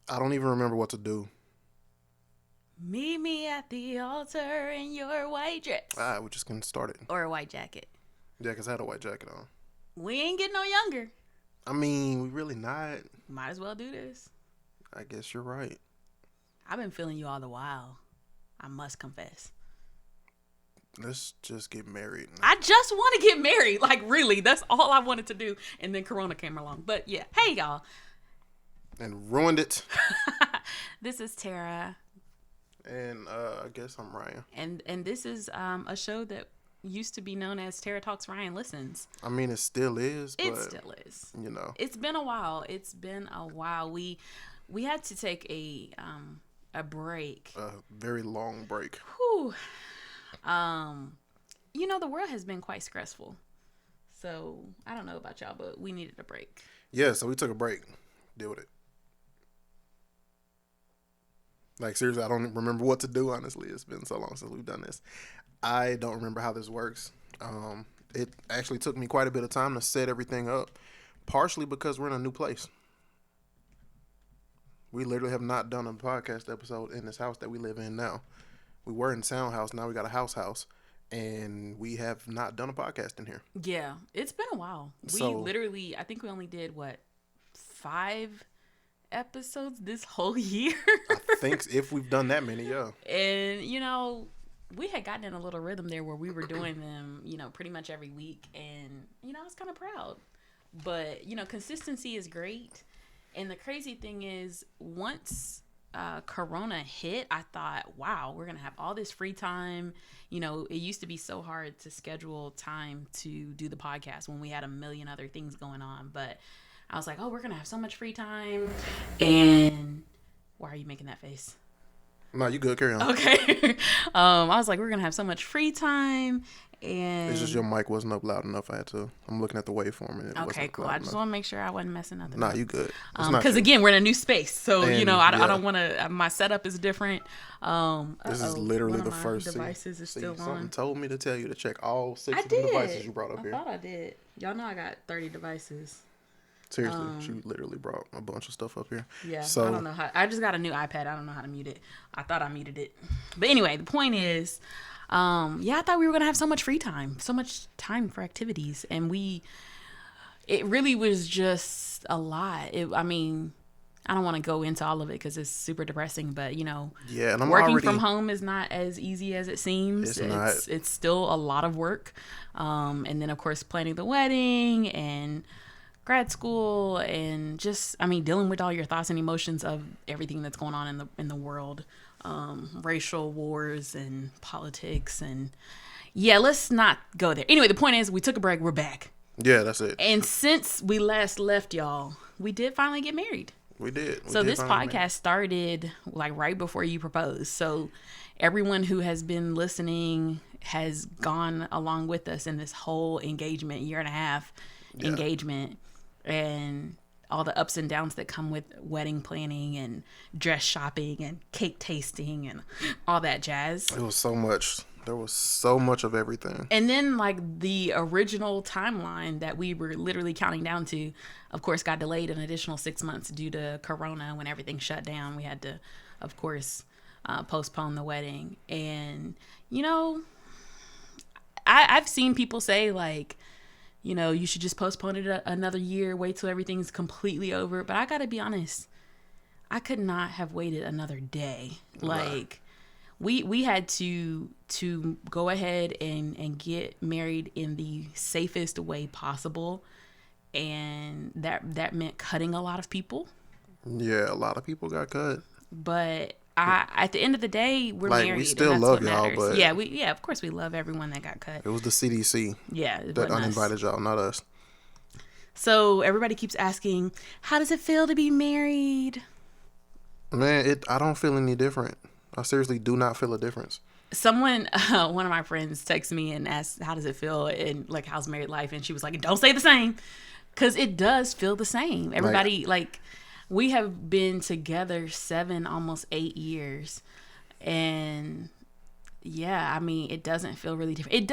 I don't even remember what to do. Meet me at the altar in your white dress. All right, we're just getting started. Or a white jacket. Yeah, because I had a white jacket on. We ain't getting no younger. I mean, we really not. Might as well do this. I guess you're right. I've been feeling you all the while. I must confess. Let's just get married. I just want to get married. Like, really, that's all I wanted to do. And then Corona came along. But yeah, hey, y'all. And ruined it. This is Tara. And I guess I'm Ryan. And this is a show that used to be known as Tara Talks, Ryan Listens. I mean, it still is. It but, still is. You know. It's been a while. We had to take a break. A very long break. Whew. The world has been quite stressful. So I don't know about y'all, but we needed a break. Yeah, so we took a break. Deal with it. Like, seriously, I don't remember what to do, honestly. It's been so long since we've done this. I don't remember how this works. It actually took me quite a bit of time to set everything up, partially because we're in a new place. We literally have not done a podcast episode in this house that we live in now. We were in townhouse, now we got a house, and we have not done a podcast in here. Yeah, it's been a while. I think we only did, 5 episodes this whole year? I think if we've done that many, yeah. And, we had gotten in a little rhythm there where we were doing them, pretty much every week. And, I was kind of proud. But, consistency is great. And the crazy thing is, once Corona hit, I thought, wow, we're going to have all this free time. It used to be so hard to schedule time to do the podcast when we had a million other things going on. But I was like, oh, we're going to have so much free time. And why are you making that face? No, you good. Carry on. Okay. I was like, we're going to have so much free time. And it's just your mic wasn't up loud enough. I'm looking at the waveform. And it okay, cool. I just want to make sure I wasn't messing nothing up. Nah, you good. Because again, we're in a new space. So, and, I don't want to, my setup is different. This is literally the first devices is still something on. Told me to tell you to check all 6 of the devices you brought up here. I thought I did. Y'all know I got 30 devices. Seriously, she literally brought a bunch of stuff up here. Yeah, so, I don't know how. I just got a new iPad. I don't know how to mute it. I thought I muted it. But anyway, the point is, I thought we were going to have so much free time, so much time for activities. And it really was just a lot. I don't want to go into all of it because it's super depressing, but yeah, and working from home is not as easy as it seems. It's still a lot of work. And then of course planning the wedding and grad school and just, dealing with all your thoughts and emotions of everything that's going on in the world, racial wars and politics. And yeah, let's not go there. Anyway, the point is we took a break. We're back. Yeah, that's it. And since we last left y'all, we did finally get married. We did. So this podcast started right before you proposed. So everyone who has been listening has gone along with us in this whole engagement, 1.5 year engagement. And all the ups and downs that come with wedding planning and dress shopping and cake tasting and all that jazz. It was so much. There was so much of everything. And then the original timeline that we were literally counting down to, of course, got delayed an additional 6 months due to Corona. When everything shut down, we had to, of course, postpone the wedding. And, I've seen people say you should just postpone it another year, wait till everything's completely over. But I got to be honest, I could not have waited another day. We had to go ahead and get married in the safest way possible. And that meant cutting a lot of people. Yeah, a lot of people got cut. But at the end of the day, we're married. We still love y'all, but yeah, of course we love everyone that got cut. It was the CDC. Yeah, that uninvited y'all, not us. So everybody keeps asking, how does it feel to be married? Man, I don't feel any different. I seriously do not feel a difference. Someone, one of my friends texted me and asked, how does it feel and how's married life? And she was like, don't say the same, because it does feel the same. Everybody we have been together 7, almost 8 years. And yeah, it doesn't feel really different. It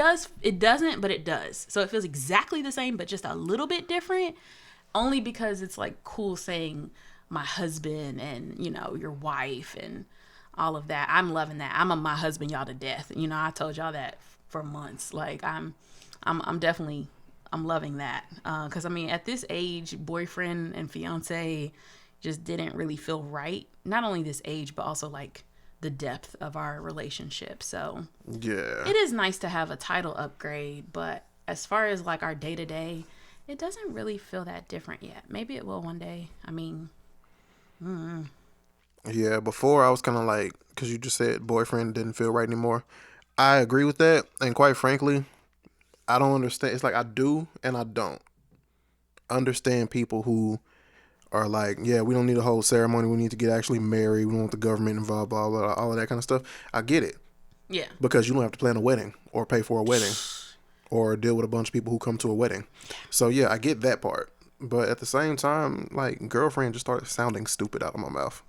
doesn't, but it does. So it feels exactly the same, but just a little bit different, only because it's cool saying my husband and, you know, your wife and all of that. I'm loving that. I'm a my husband y'all to death. You know, I told y'all that for months. Like I'm definitely, I'm loving that. Cause I mean, at this age, boyfriend and fiance just didn't really feel right. Not only this age, but also like the depth of our relationship. So yeah, it is nice to have a title upgrade, but as far as like our day to day, it doesn't really feel that different yet. Maybe it will one day. I mean, yeah. Before I was kind of like, because you just said boyfriend didn't feel right anymore. I agree with that, and quite frankly, I don't understand. It's like I do and I don't understand people who are like, yeah, we don't need a whole ceremony. We need to get actually married. We don't want the government involved, blah, blah, blah, all of that kind of stuff. I get it. yeah. Because you don't have to plan a wedding or pay for a wedding or deal with a bunch of people who come to a wedding. So, yeah, I get that part. But at the same time, like, girlfriend just started sounding stupid out of my mouth.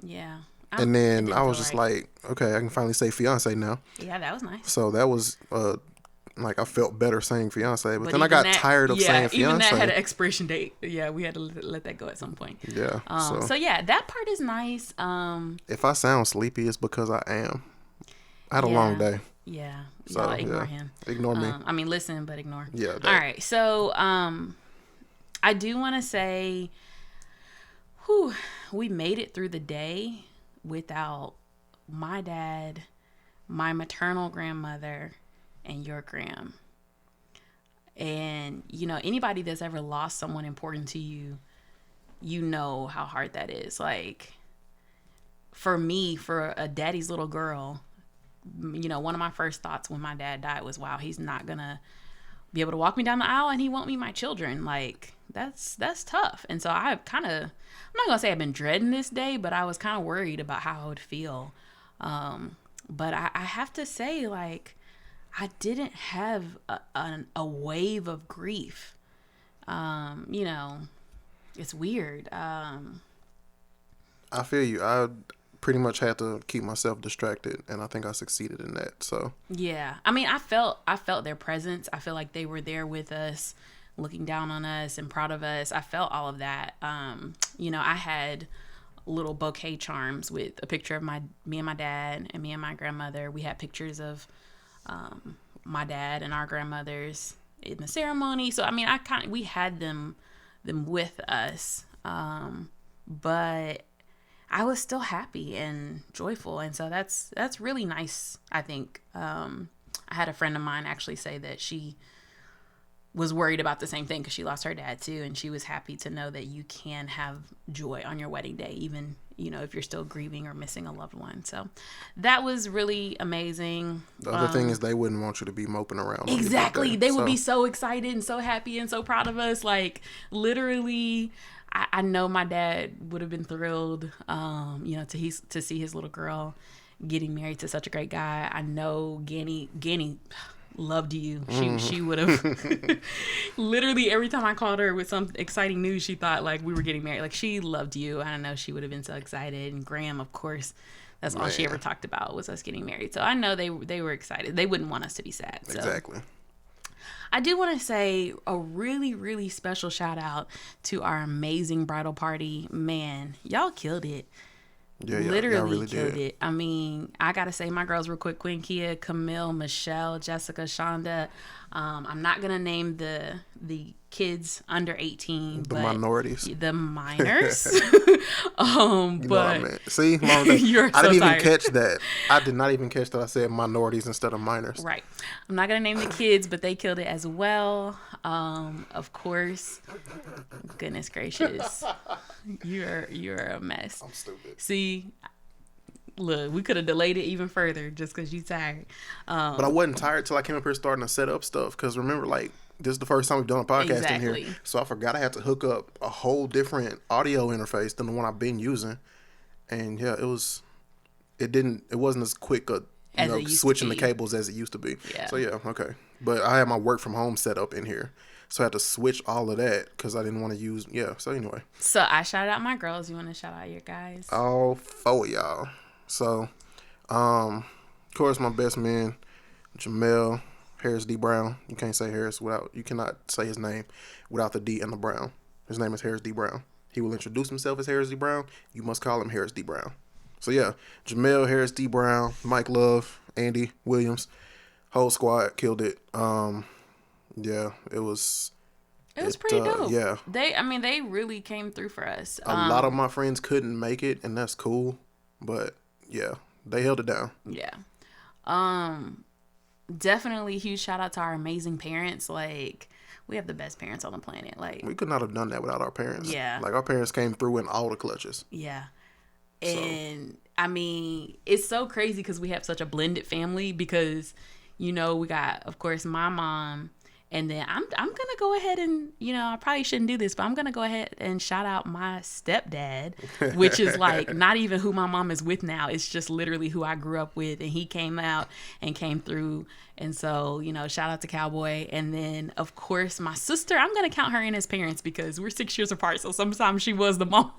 Yeah. And then I was feel just right. like, okay, I can finally say fiance now. Yeah, that was nice. So that was like I felt better saying fiance, but then I even got that, tired of saying fiance. Even that had an expiration date. Yeah, we had to let that go at some point. Yeah. So yeah, that part is nice. If I sound sleepy, it's because I am. I had a long day. Yeah. So Y'all ignore him. Ignore me. I mean, listen, but ignore. Yeah. All right. So I do want to say, we made it through the day without my dad, my maternal grandmother, and your gram. And, you know, anybody that's ever lost someone important to you, you know how hard that is. Like, for me, for a daddy's little girl, you know, one of my first thoughts when my dad died was, wow, he's not going to be able to walk me down the aisle and he won't meet my children. Like, that's tough. And so I'm not going to say I've been dreading this day, but I was kind of worried about how I would feel. But I have to say, like, I didn't have a wave of grief. You know, it's weird. I feel you. I pretty much had to keep myself distracted, and I think I succeeded in that. So yeah, I mean, I felt their presence. I feel like they were there with us, looking down on us and proud of us. I felt all of that. You know, I had little bouquet charms with a picture of me and my dad and me and my grandmother. We had pictures of my dad and our grandmothers in the ceremony. So I mean, we had them with us, but I was still happy and joyful, and so that's really nice. I think I had a friend of mine actually say that she was worried about the same thing because she lost her dad too, and she was happy to know that you can have joy on your wedding day, even, you know, if you're still grieving or missing a loved one. So that was really amazing. The other thing is they wouldn't want you to be moping around. Exactly. They would be so excited and so happy and so proud of us. Like, literally, I know my dad would have been thrilled, you know, to see his little girl getting married to such a great guy. I know Ganny loved you. She would have literally every time I called her with some exciting news, she thought like we were getting married. Like, she loved you. I don't know, she would have been so excited. And Graham, of course, that's all she ever talked about was us getting married. So I know they were excited. They wouldn't want us to be sad. So. Exactly. I do want to say a really, really special shout out to our amazing bridal party. Man, y'all killed it. Yeah, literally y'all really killed did. it. I mean, I gotta say my girls real quick: Quinn, Kia, Camille, Michelle, Jessica, Shonda. I'm not gonna name the kids under 18, The but minorities. the minors. But see, Mom, I didn't even catch that. I did not even catch that I said minorities instead of minors. Right. I'm not gonna name the kids, but they killed it as well. Of course. Goodness gracious. You're a mess. I'm stupid. See, look, we could have delayed it even further just because you tired. But I wasn't tired till I came up here starting to set up stuff. Because remember, like, this is the first time we've done a podcast in here. So I forgot I had to hook up a whole different audio interface than the one I've been using. And yeah, it wasn't as quick switching the cables as it used to be. Yeah. So yeah, okay. But I had my work from home set up in here. So I had to switch all of that because I didn't want to use, so anyway. So I shouted out my girls. You want to shout out your guys? All four of y'all. So, of course, my best man, Jamel Harris D. Brown. You can't say Harris you cannot say his name without the D and the Brown. His name is Harris D. Brown. He will introduce himself as Harris D. Brown. You must call him Harris D. Brown. So yeah, Jamel, Harris D. Brown, Mike Love, Andy Williams, whole squad killed it. Yeah, it was. It was pretty dope. Yeah, they really came through for us. A lot of my friends couldn't make it, and that's cool. But yeah, they held it down. Yeah. Definitely huge shout out to our amazing parents. Like, we have the best parents on the planet. Like, we could not have done that without our parents. Yeah. Like, our parents came through in all the clutches. Yeah. And I mean, it's so crazy because we have such a blended family because, we got, of course, my mom. And then I'm going to go ahead and, I probably shouldn't do this, but I'm going to go ahead and shout out my stepdad, which is like not even who my mom is with now. It's just literally who I grew up with. And he came out and came through. And so, shout out to Cowboy. And then, of course, my sister, I'm going to count her in as parents because we're 6 years apart. So sometimes she was the mom.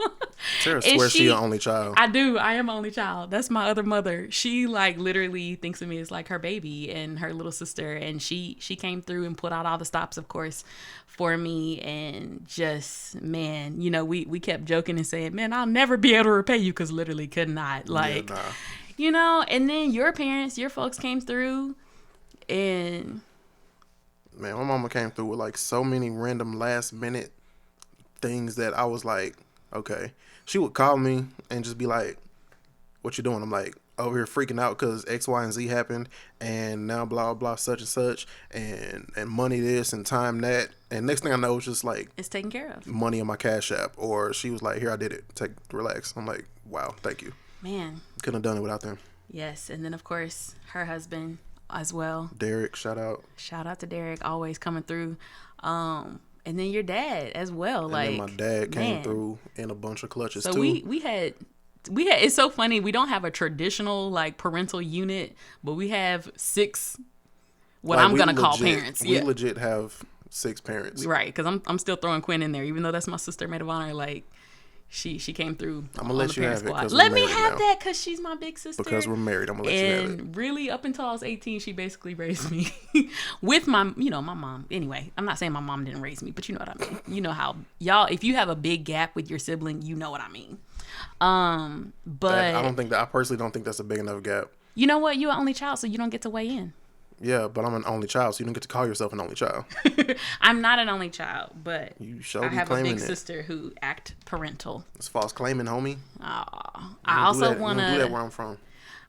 Sarah swears she's the only child. I do. I am only child. That's my other mother. She like literally thinks of me as like her baby and her little sister. And she came through and put out all the stops, of course, for me. And just, man, we kept joking and saying, man, I'll never be able to repay you because literally could not. Like, and then your parents, your folks came through. And man, my mama came through with like so many random last minute things that I was like, okay. She would call me and just be like, what you doing? I'm like, over here freaking out because X, Y, and Z happened, and now blah, blah, such and such, and money this and time that. And next thing I know, it's just like, it's taken care of. Money in my Cash App. Or she was like, here, I did it. Relax. I'm like, wow, thank you. Man. Couldn't have done it without them. Yes. And then, of course, her husband as well. Derek, shout out. Shout out to Derek, always coming through. And then your dad as well. And like then my dad came through in a bunch of clutches so too. we had it's so funny. We don't have a traditional like parental unit, but we have 6 what like I'm gonna call parents. We legit have 6 parents. Right, because I'm still throwing Quinn in there, even though that's my sister maid of honor. Like she came through. I'm gonna let you have it. Let me have that because she's my big sister. Because we're married, I'm gonna let you have it. And really, up until I was 18, she basically raised me with my mom. Anyway, I'm not saying my mom didn't raise me, but you know what I mean. You know how y'all, if you have a big gap with your sibling, you know what I mean. But I personally don't think that's a big enough gap. You know what? You're an only child, so you don't get to weigh in. Yeah, but I'm an only child, so you don't get to call yourself an only child. I'm not an only child, but I have a big sister who act parental. It's false claiming, homie. I also want to do that where I'm from.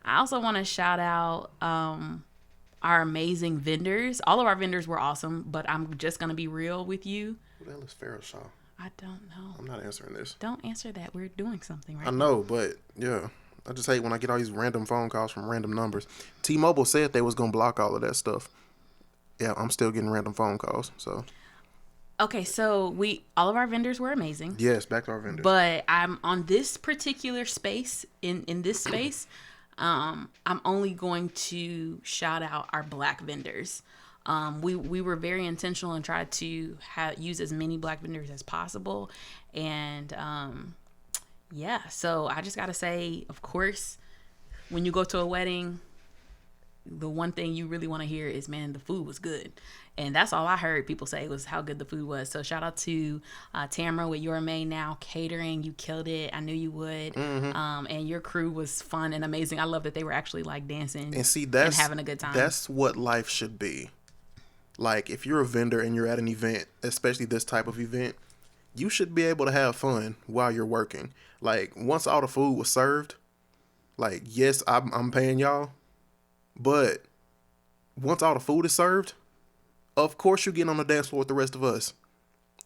I also want to shout out our amazing vendors. All of our vendors were awesome, but I'm just gonna be real with you. Who the hell is Farrah Shaw? I don't know. I'm not answering this. Don't answer that. We're doing something right now. I know, but yeah. I just hate when I get all these random phone calls from random numbers. T-Mobile said they was going to block all of that stuff. Yeah, I'm still getting random phone calls. So. Okay, so all of our vendors were amazing. Yes, back to our vendors. But I'm on this particular space, in this space, I'm only going to shout out our Black vendors. We were very intentional and tried to use as many Black vendors as possible. And yeah, so I just got to say, of course, when you go to a wedding, the one thing you really want to hear is, man, the food was good. And that's all I heard people say was how good the food was. So shout out to Tamara with Your May Now Catering. You killed it. I knew you would. Mm-hmm. And your crew was fun and amazing. I love that they were actually like dancing and having a good time. That's what life should be. Like, if you're a vendor and you're at an event, especially this type of event, you should be able to have fun while you're working. Like, once all the food was served, like, yes, I'm paying y'all, but once all the food is served, of course you get on the dance floor with the rest of us.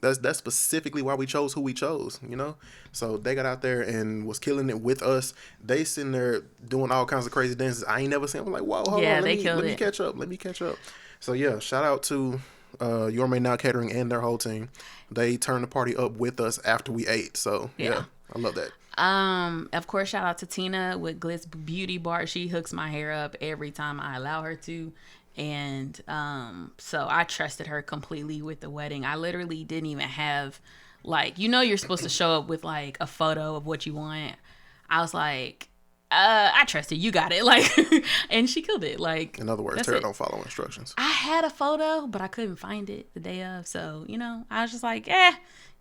That's specifically why we chose who we chose, you know? So they got out there and was killing it with us. They sitting there doing all kinds of crazy dances I ain't never seen. I'm like, whoa, hold on, let me catch up. Let me catch up. So yeah, shout out to Your May Now Catering and their whole team. They turned the party up with us after we ate. So yeah, I love that. Of course, shout out to Tina with Glitz Beauty Bar. She hooks my hair up every time I allow her to. And so I trusted her completely with the wedding. I literally didn't even have, like, you're supposed to show up with like a photo of what you want. I was like, I trusted you, got it. Like, and she killed it. Like, in other words, Tara don't follow instructions. I had a photo, but I couldn't find it the day of. So, I was just like,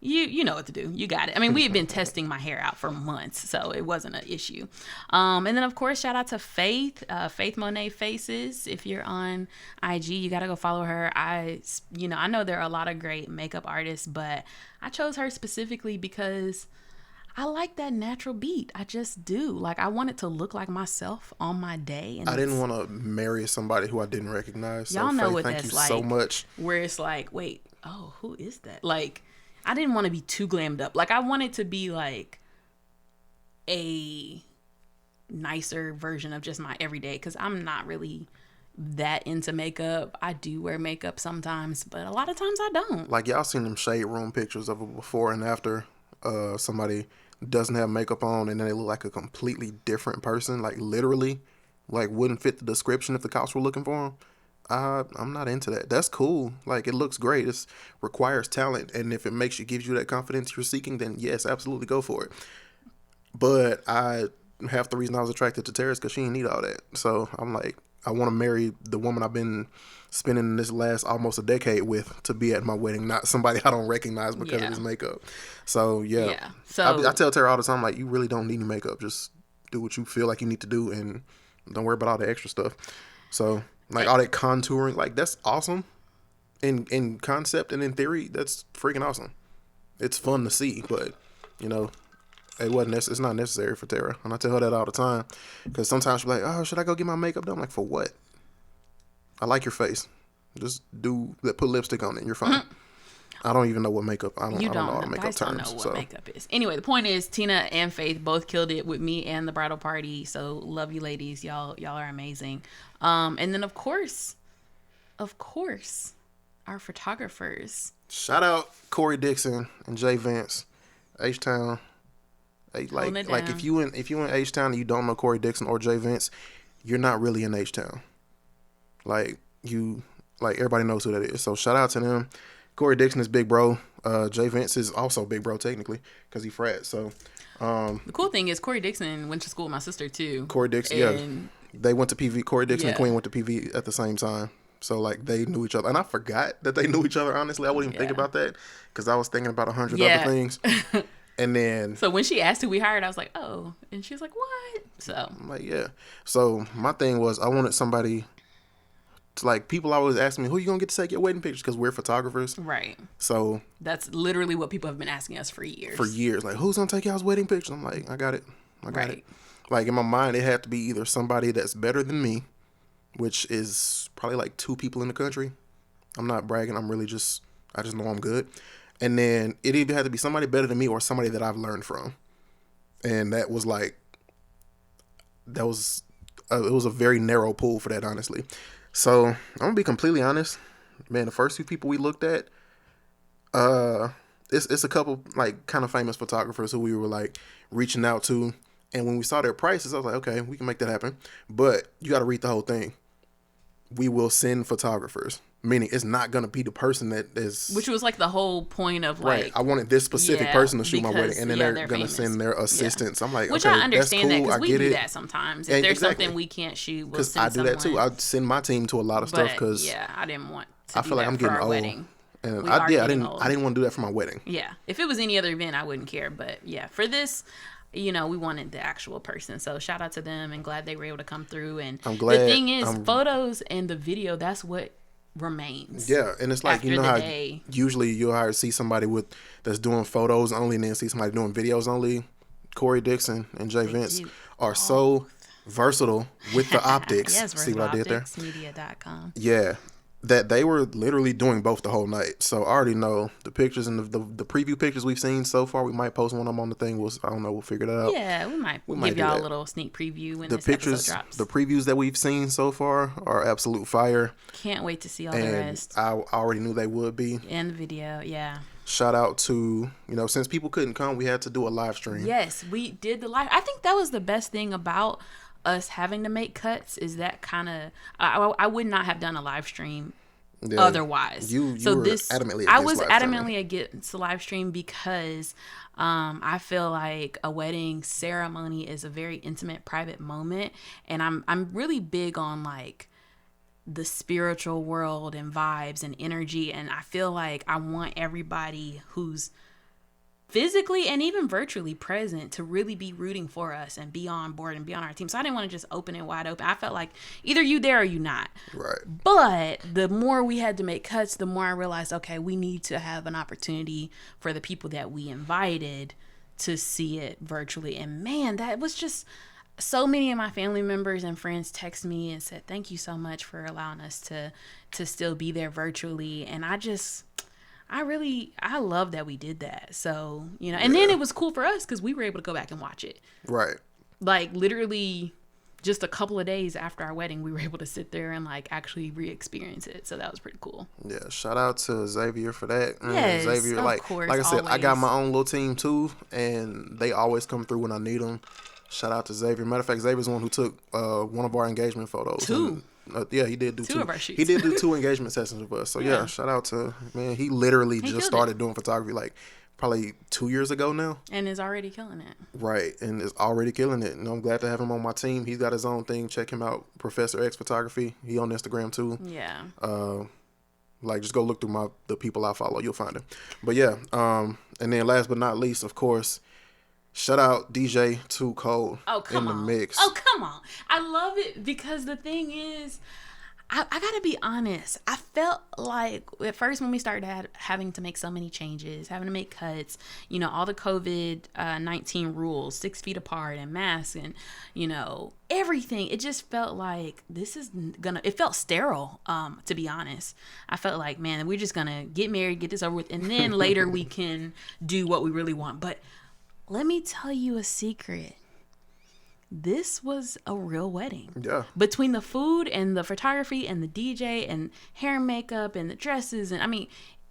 you know what to do. You got it. I mean, we had been testing my hair out for months, so it wasn't an issue. And then, of course, shout out to Faith, Faith Monet Faces. If you're on IG, you got to go follow her. I know there are a lot of great makeup artists, but I chose her specifically because I like that natural beat. I just do. Like, I want it to look like myself on my day. And I didn't want to marry somebody who I didn't recognize. Y'all know Faith, what thank that's you like. so much. Where it's like, wait, oh, who is that? Like, I didn't want to be too glammed up. Like, I wanted to be like a nicer version of just my everyday, because I'm not really that into makeup. I do wear makeup sometimes, but a lot of times I don't. Like, y'all seen them shade room pictures of it before and after somebody doesn't have makeup on and then they look like a completely different person, like literally, like wouldn't fit the description if the cops were looking for them. I'm not into that. That's cool. Like, it looks great. It requires talent, and if it gives you that confidence you're seeking, then yes, absolutely go for it. But half the reason I was attracted to Tara is because she didn't need all that. So I'm like, I want to marry the woman I've been spending this last almost a decade with to be at my wedding, not somebody I don't recognize because of his makeup. So yeah. So I tell Tara all the time, like, you really don't need any makeup. Just do what you feel like you need to do, and don't worry about all the extra stuff. So like all that contouring, like, that's awesome in concept, and in theory, that's freaking awesome. It's fun to see, but it's not necessary for Tara. And I tell her that all the time, because sometimes she'll be like, oh, should I go get my makeup done? I'm like, for what? I like your face. Just put lipstick on it and you're fine. I don't even know what makeup. I don't know all the makeup terms. Don't know what makeup is. Anyway, the point is, Tina and Faith both killed it with me and the bridal party. So love you, ladies. Y'all are amazing. And then of course, our photographers. Shout out Corey Dixon and Jay Vance, H-Town. Like if you in H-Town and you don't know Corey Dixon or Jay Vance, you're not really in H-Town. Like everybody knows who that is. So shout out to them. Corey Dixon is big bro. Jay Vance is also big bro technically because he frat. So the cool thing is Corey Dixon went to school with my sister too. Corey Dixon, they went to PV. Corey Dixon and Queen went to PV at the same time. So like they knew each other, and I forgot that they knew each other. Honestly, I wouldn't even think about that because I was thinking about 100 other things. And then, so when she asked who we hired, I was like, oh, and she was like, what? So I'm like, yeah. So my thing was, I wanted somebody to, like, people always ask me, who you gonna get to take your wedding pictures? Because we're photographers, right? So that's literally what people have been asking us for years. Like, who's gonna take y'all's wedding pictures? I'm like, I got it. Like, in my mind, it had to be either somebody that's better than me, which is probably like 2 people in the country. I'm not bragging. I just know I'm good. And then it either had to be somebody better than me or somebody that I've learned from. And that was like, it was a very narrow pool for that, honestly. So I'm gonna be completely honest, man. The first few people we looked at, it's a couple like kind of famous photographers who we were like reaching out to. And when we saw their prices, I was like, okay, we can make that happen. But you got to read the whole thing. We will send photographers. Meaning it's not going to be the person that is... Which was like the whole point of like... Right. I wanted this specific person to shoot my wedding. And then they're going to send their assistants. I'm like, which okay, I understand that's cool. that because we do it. that sometimes. If there's something we can't shoot, we'll send someone. Because I do that too. I send my team to a lot of stuff because... Yeah, I didn't want to I feel like I'm getting old. Wedding. And I didn't want to do that for my wedding. Yeah. If it was any other event, I wouldn't care. But yeah, for this... we wanted the actual person. So shout out to them and glad they were able to come through. And I'm glad. The thing is, photos and the video, that's what remains. Yeah. And it's like, how usually you'll see somebody that's doing photos only and then see somebody doing videos only. Corey Dixon and Jay Vance are so versatile with the optics. Yes, see what I did there? Media.com. Yeah. That they were literally doing both the whole night. So I already know the pictures and the preview pictures we've seen so far. We might post one of them on the thing. I don't know. We'll figure that out. Yeah, we might give y'all a little sneak preview when this episode drops. The previews that we've seen so far are absolute fire. Can't wait to see all the rest. I already knew they would be. And the video, yeah. Shout out to, since people couldn't come, we had to do a live stream. Yes, we did the live. I think that was the best thing about us having to make cuts is that kind of, I would not have done a live stream otherwise. You were adamantly against I was live adamantly streaming. against the live stream because I feel like a wedding ceremony is a very intimate, private moment, and I'm really big on like the spiritual world and vibes and energy, and I feel like I want everybody who's physically and even virtually present to really be rooting for us and be on board and be on our team. So I didn't want to just open it wide open. I felt like either you there or you not. Right. But the more we had to make cuts, the more I realized, okay, we need to have an opportunity for the people that we invited to see it virtually. And man, that was just so many of my family members and friends text me and said, thank you so much for allowing us to still be there virtually. And I love that we did that. So, you know, and then it was cool for us because we were able to go back and watch it. Right. Like literally just a couple of days after our wedding, we were able to sit there and like actually re-experience it. So that was pretty cool. Yeah. Shout out to Xavier for that. Yes, Xavier, of course, like I said, always. I got my own little team too, and they always come through when I need them. Shout out to Xavier. Matter of fact, Xavier's the one who took one of our engagement photos. Two. Yeah, he did do two of our shoots. He did do 2 engagement sessions with us. So yeah, shout out to, man. He literally just started doing photography like probably 2 years ago now. And is already killing it. Right, and is already killing it. And I'm glad to have him on my team. He's got his own thing. Check him out, Professor X Photography. He on Instagram too. Yeah. Like just go look through the people I follow. You'll find him. But yeah, and then last but not least, of course, shout out DJ Too Cold in the mix. Oh, come on. I love it because the thing is, I got to be honest. I felt like at first when we started having to make so many changes, having to make cuts, you know, all the COVID-19 rules, 6 feet apart and masks and, you know, everything. It just felt like it felt sterile, to be honest. I felt like, man, we're just going to get married, get this over with, and then later we can do what we really want. But let me tell you a secret. This was a real wedding. Yeah. Between the food and the photography and the DJ and hair and makeup and the dresses. And I mean,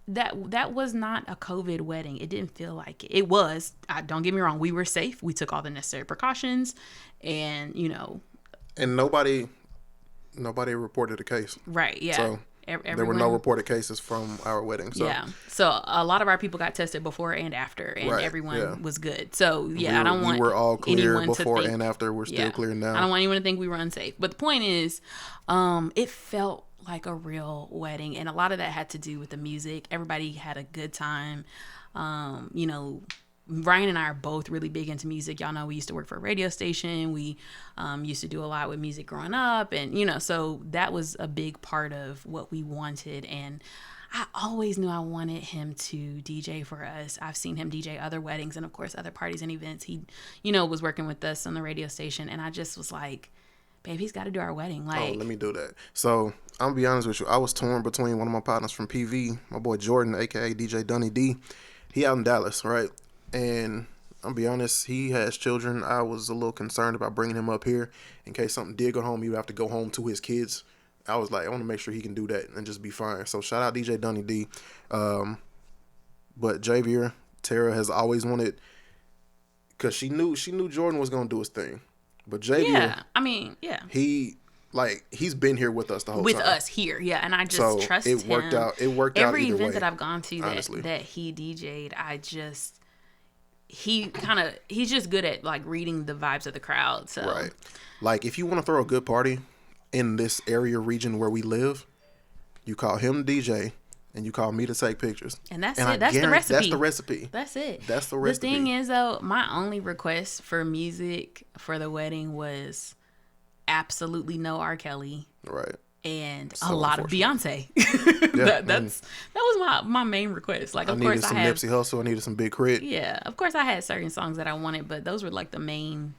that was not a COVID wedding. It didn't feel like it. It was. Don't get me wrong. We were safe. We took all the necessary precautions and, you know. And nobody reported a case. Right. Yeah. So there were no reported cases from our wedding. So. Yeah. So a lot of our people got tested before and after, and everyone was good. So yeah, I don't want we were all clear anyone before to think, and after. We're still clear now. I don't want anyone to think we were unsafe. But the point is, it felt like a real wedding, and a lot of that had to do with the music. Everybody had a good time. You know, Ryan and I are both really big into music. Y'all know we used to work for a radio station. We used to do a lot with music growing up. And, you know, so that was a big part of what we wanted. And I always knew I wanted him to DJ for us. I've seen him DJ other weddings and, of course, other parties and events. He, you know, was working with us on the radio station. And I just was like, babe, he's got to do our wedding. Like, let me do that. So I'm going to be honest with you. I was torn between one of my partners from PV, my boy Jordan, a.k.a. DJ Dunny D. He out in Dallas, right? And I'll be honest, he has children. I was a little concerned about bringing him up here in case something did go home. He would have to go home to his kids. I was like, I want to make sure he can do that and just be fine. So shout out DJ Dunny D. But Javier, Tara has always wanted, because she knew Jordan was going to do his thing. But Javier, he's been here with us the whole time. With us here, yeah. And I just trust him. It worked out either way. Every event that I've gone to that he DJ'd, he's just good at like reading the vibes of the crowd. So right, like if you want to throw a good party in this area region where we live, you call him DJ and you call me to take pictures. And that's it. That's the recipe. That's the recipe. That's it. That's the recipe. The thing is though, my only request for music for the wedding was absolutely no R. Kelly. Right. And a lot of Beyonce. that was my main request. Like, of course, I needed some Nipsey Hussle. I needed some Big Crit. Yeah, of course, I had certain songs that I wanted, but those were like the main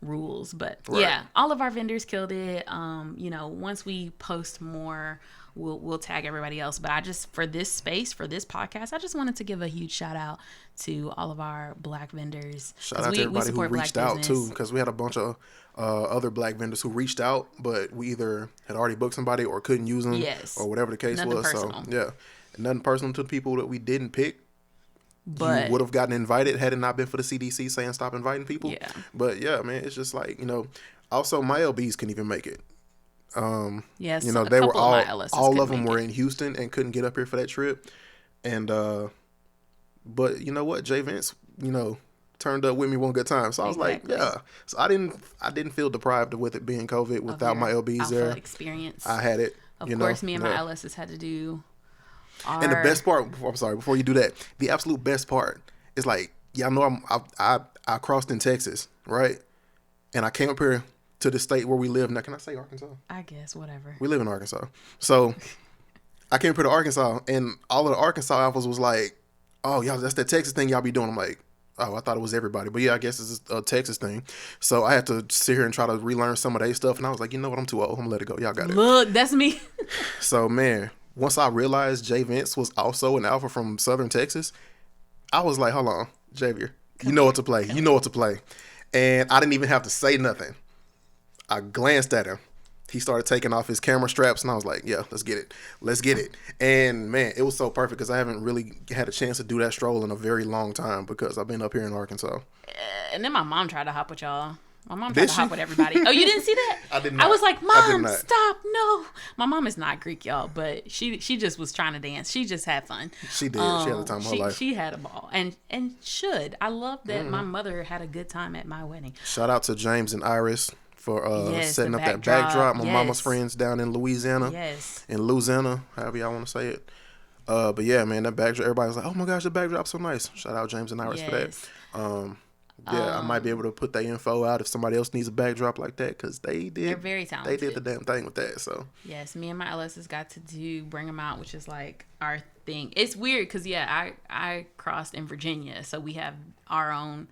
rules. But yeah, all of our vendors killed it. You know, once we post more, we'll tag everybody else. But I just, for this space, for this podcast, I just wanted to give a huge shout out to all of our Black vendors. Shout out to everybody who reached out too, because we had a bunch of other Black vendors who reached out, but we either had already booked somebody or couldn't use them, or whatever the case was. Personal. So yeah, nothing personal to the people that we didn't pick. But you would have gotten invited had it not been for the CDC saying stop inviting people. Yeah. But yeah, man, it's just like, you know. Also, my LBs couldn't even make it. Yes. You know, they were all of them were in Houston and couldn't get up here for that trip. And but you know what, Jay Vince, you know, turned up with me one good time. So I was like, yeah. So I didn't feel deprived with it being COVID without my LBs there. Experience. I had it. Of course, me and my LSs had to do. And the best part, I'm sorry, before you do that, the absolute best part is like y'all know I crossed in Texas, right? And I came up here to the state where we live. Now, can I say Arkansas? I guess whatever. We live in Arkansas. So I came up here to Arkansas, and all of the Arkansas alphas was like, "Oh, y'all, that's that Texas thing y'all be doing." I'm like, "Oh, I thought it was everybody." But yeah, I guess it's a Texas thing. So I had to sit here and try to relearn some of their stuff. And I was like, you know what? I'm too old. I'm going to let it go. Y'all got it. Look, that's me. So, man, once I realized Jay Vince was also an alpha from Southern Texas, I was like, hold on, Javier, you know what to play. You know what to play. And I didn't even have to say nothing. I glanced at him. He started taking off his camera straps, and I was like, yeah, let's get it. Let's get it. And, man, it was so perfect because I haven't really had a chance to do that stroll in a very long time because I've been up here in Arkansas. And then my mom tried to hop with y'all. My mom tried to hop with everybody. Oh, you didn't see that? I did not. I was like, Mom, stop. No. My mom is not Greek, y'all, but she just was trying to dance. She just had fun. She did. She had the time of her life. She had a ball. And should. I love that my mother had a good time at my wedding. Shout out to James and Iris for setting up that backdrop. My mama's friends down in Louisiana. Yes. In Louisiana, however y'all want to say it. But yeah, man, that backdrop, everybody was like, oh my gosh, the backdrop's so nice. Shout out James and Iris for that. Yeah, I might be able to put that info out if somebody else needs a backdrop like that because they did. They're very talented. They did the damn thing with that. So yes, me and my LSs got to bring them out, which is like our thing. It's weird because I crossed in Virginia, so we have our own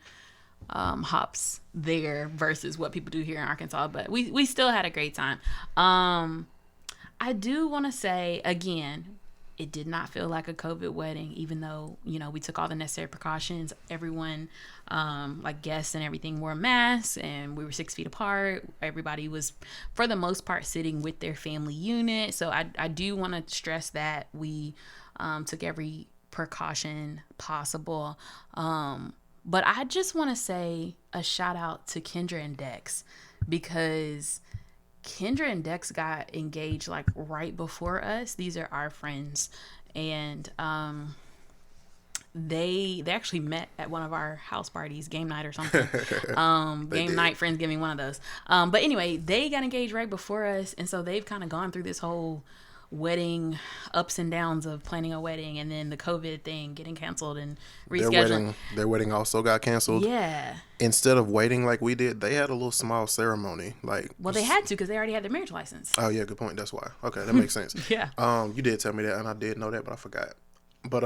hops there versus what people do here in Arkansas. But we still had a great time. I do want to say again, it did not feel like a COVID wedding, even though, we took all the necessary precautions. Everyone, like guests and everything, wore masks and we were 6 feet apart. Everybody was, for the most part, sitting with their family unit. So I do want to stress that we took every precaution possible. But I just want to say a shout out to Kendra and Dex because Kendra and Dex got engaged like right before us. These are our friends, and they actually met at one of our house parties, game night or something. Game night, Friendsgiving, one of those. But anyway, they got engaged right before us, and so they've kind of gone through this whole wedding ups and downs of planning a wedding, and then the COVID thing getting canceled and rescheduling. Their wedding also got canceled. Yeah. Instead of waiting like we did, they had a little small ceremony. Well, they had to because they already had their marriage license. Oh yeah, good point. That's why. Okay, that makes sense. Yeah. You did tell me that, and I did know that, but I forgot. But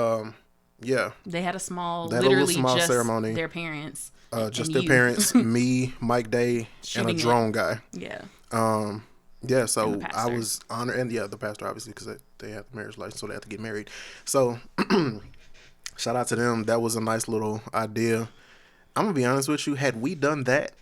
yeah. They had a small just ceremony. Their parents. Just their parents, me, Mike Day, and a drone guy. Yeah. Yeah, so I was honored, and the pastor, obviously, because they have the marriage license, so they have to get married. So, shout out to them. That was a nice little idea. I'm going to be honest with you. Had we done that,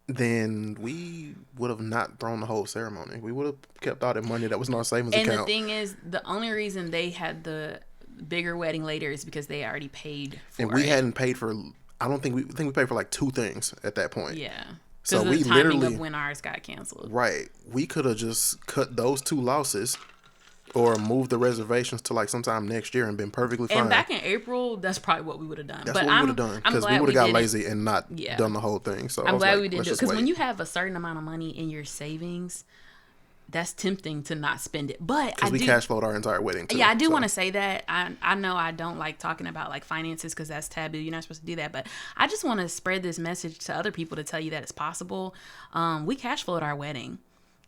then we would have not thrown the whole ceremony. We would have kept all that money that was in our savings account. And the thing is, the only reason they had the bigger wedding later is because they already paid for it. And we hadn't paid for, I think we paid for like 2 things at that point. Yeah. So we literally of when ours got canceled. Right. We could have just cut those 2 losses or moved the reservations to like sometime next year and been perfectly fine. And back in April, that's probably what we would have done. That's what we would have done because we would have got lazy and not done the whole thing. So I'm glad we didn't do it because when you have a certain amount of money in your savings, that's tempting to not spend it. But because we cash flowed our entire wedding too. Yeah, I do want to say that. I know I don't like talking about like finances because that's taboo. You're not supposed to do that. But I just want to spread this message to other people to tell you that it's possible. We cash flowed our wedding.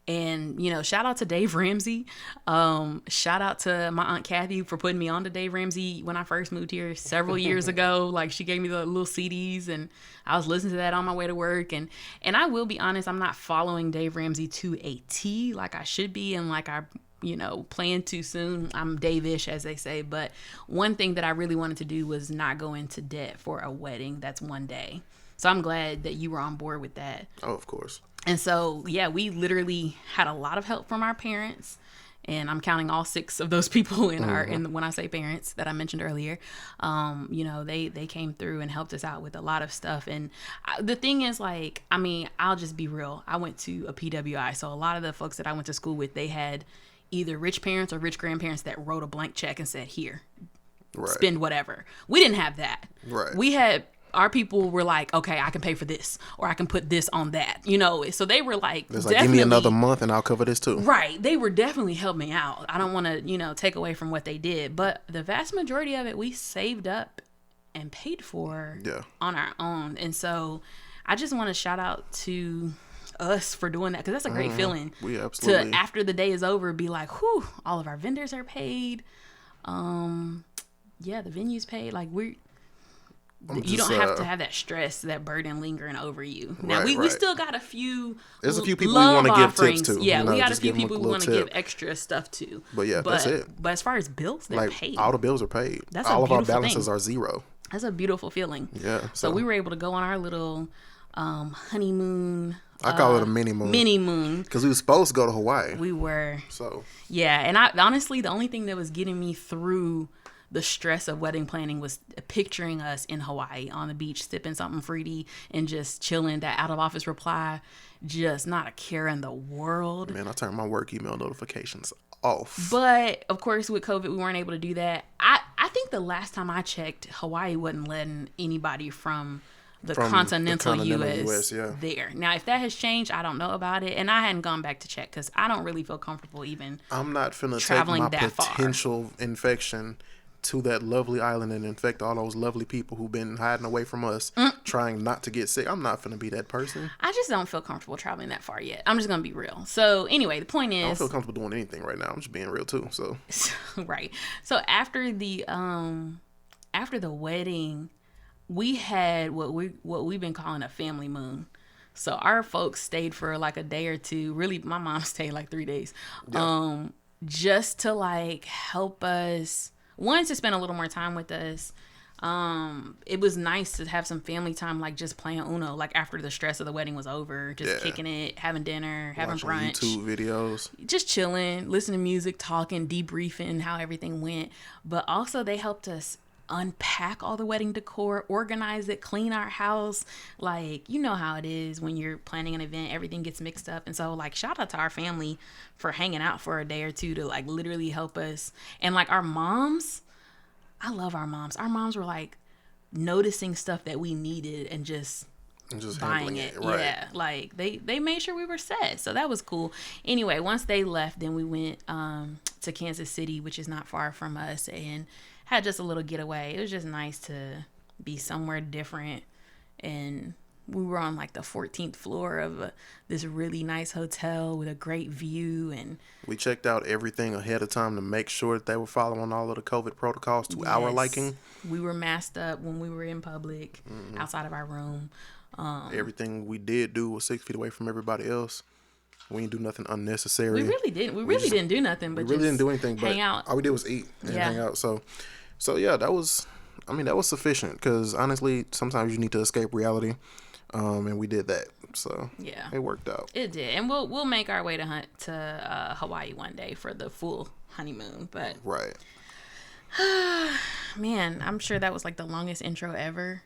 And, shout out to Dave Ramsey. Shout out to my Aunt Kathy for putting me on to Dave Ramsey when I first moved here several years ago. Like, she gave me the little CDs, and I was listening to that on my way to work. And I will be honest, I'm not following Dave Ramsey to a T like I should be and like I plan to soon. I'm Dave-ish, as they say. But one thing that I really wanted to do was not go into debt for a wedding that's one day. So I'm glad that you were on board with that. Oh, of course. And so, yeah, we literally had a lot of help from our parents, and I'm counting all 6 of those people in when I say parents that I mentioned earlier. They came through and helped us out with a lot of stuff. And the thing is, I'll just be real. I went to a PWI, so a lot of the folks that I went to school with, they had either rich parents or rich grandparents that wrote a blank check and said, "Here, spend whatever." We didn't have that. Right. We had. Our people were like, okay, I can pay for this, or I can put this on that, So they were like, give me another month and I'll cover this too. Right. They were definitely helping me out. I don't want to, take away from what they did, but the vast majority of it, we saved up and paid for Yeah. on our own. And so I just want to shout out to us for doing that, because that's a great feeling. We absolutely. To, after the day is over, be like, whew, all of our vendors are paid. Yeah, the venue's paid. Like, you don't have to have that stress, that burden lingering over you. Now, we still got a few. There's a few people we want to give tips to. Yeah, we got a few people we want to give extra stuff to. But yeah, that's it. But as far as bills, they're paid. All the bills are paid. That's all a of our beautiful balances thing. are zero. That's a beautiful feeling. Yeah. So we were able to go on our little honeymoon. I call it a mini moon. Mini moon. Because we were supposed to go to Hawaii. We were. So. Yeah, and I honestly, the only thing that was getting me through the stress of wedding planning was picturing us in Hawaii on the beach, sipping something fruity and just chilling. That out of office reply, just not a care in the world. Man, I turned my work email notifications off. But of course, with COVID, we weren't able to do that. I think the last time I checked, Hawaii wasn't letting anybody from the continental US there. Now, if that has changed, I don't know about it, and I hadn't gone back to check because I don't really feel comfortable even. I'm not finna take my potential infection to that lovely island and infect all those lovely people who've been hiding away from us, trying not to get sick. I'm not finna be that person. I just don't feel comfortable traveling that far yet. I'm just gonna be real. So anyway, the point is, I don't feel comfortable doing anything right now. I'm just being real too. So right. So after the wedding, we had what we've been calling a family moon. So our folks stayed for like a day or two. Really, my mom stayed like 3 days, just to like help us. One, to spend a little more time with us. It was nice to have some family time, like just playing Uno, like after the stress of the wedding was over, just kicking it, having dinner, having brunch, YouTube videos, just chilling, listening to music, talking, debriefing how everything went. But also they helped us unpack all the wedding decor, organize it, clean our house. Like, you know how it is when you're planning an event, everything gets mixed up. And so like, shout out to our family for hanging out for a day or two to like literally help us. And like our moms, I love our moms. Our moms were like noticing stuff that we needed and just buying it. Right. Yeah, like they made sure we were set. So that was cool. Anyway, once they left, then we went to Kansas City, which is not far from us, and had just a little getaway. It was just nice to be somewhere different. And we were on like the 14th floor of this really nice hotel with a great view. And we checked out everything ahead of time to make sure that they were following all of the COVID protocols to our liking. We were masked up when we were in public, outside of our room. Everything we did do was 6 feet away from everybody else. We didn't do nothing unnecessary. We really didn't. We really didn't do nothing. But we really didn't do anything. But hang out. All we did was eat and hang out. So yeah, that was sufficient, because honestly, sometimes you need to escape reality, and we did that. So yeah, it worked out. It did, and we'll make our way to Hawaii one day for the full honeymoon. But right, man, I'm sure that was like the longest intro ever.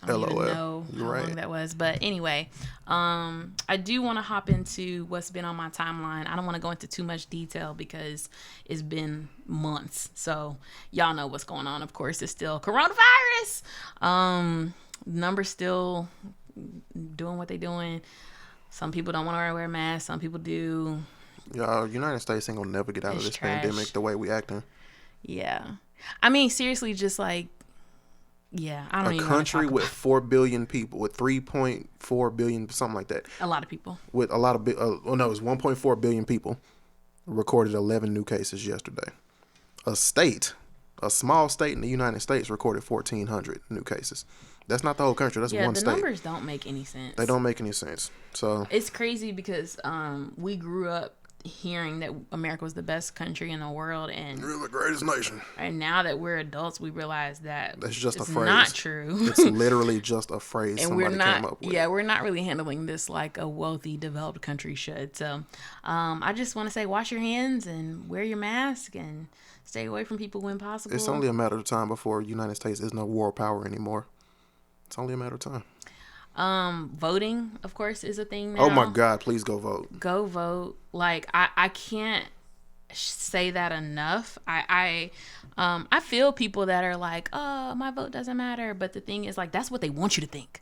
I don't even know how long that was. But anyway, I do want to hop into what's been on my timeline. I don't want to go into too much detail because it's been months. So y'all know what's going on. Of course, it's still coronavirus. Numbers still doing what they're doing. Some people don't want to wear masks. Some people do. Y'all, United States ain't gonna never get out of this pandemic the way we acting. Yeah. I mean, seriously, just like, yeah, I don't even know. A country with 4 billion people, with 3.4 billion, something like that. A lot of people. With a lot of, it was 1.4 billion people, recorded 11 new cases yesterday. A small state in the United States recorded 1,400 new cases. That's not the whole country. That's one state. The numbers don't make any sense. They don't make any sense. So it's crazy because we grew up hearing that America was the best country in the world, and we're the greatest nation. And now that we're adults, we realize that that's just a phrase. Not true. It's literally just a phrase and somebody came up with. Yeah, we're not really handling this like a wealthy, developed country should. So, I just want to say, wash your hands and wear your mask and stay away from people when possible. It's only a matter of time before the United States is no world power anymore. It's only a matter of time. Voting, of course, is a thing now. Oh my God, please go vote. Go vote. Like, I can't say that enough. I feel people that are like, oh, my vote doesn't matter. But the thing is, like, that's what they want you to think.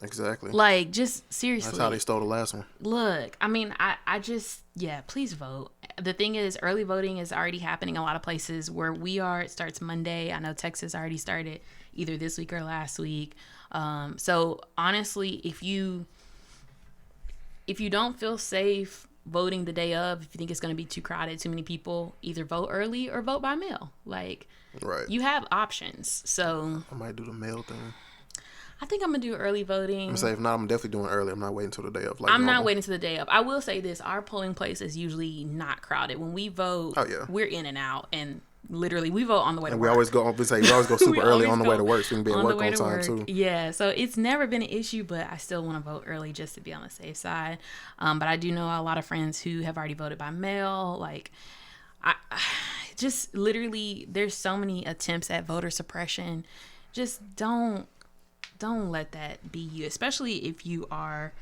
Exactly. Like, just seriously. That's how they stole the last one. Look, I mean, I just, yeah, please vote. The thing is, early voting is already happening a lot of places. Where we are, it starts Monday. I know Texas already started either this week or last week. So honestly, if you don't feel safe voting the day of, if you think it's going to be too crowded, too many people, either vote early or vote by mail. Like, right. You have options. So I might do the mail thing. I think I'm going to do early voting. I'm saying if not, I'm definitely doing early. I'm not waiting until the day of. I'm not waiting until the day of. I will say this. Our polling place is usually not crowded. When we vote, we're in and out. And literally, we vote on the way to work. We always go super early on the way to work so we can be at work on time, too. Yeah, so it's never been an issue, but I still want to vote early just to be on the safe side. But I do know a lot of friends who have already voted by mail. Like, I just literally, there's so many attempts at voter suppression. Just don't let that be you, especially if you are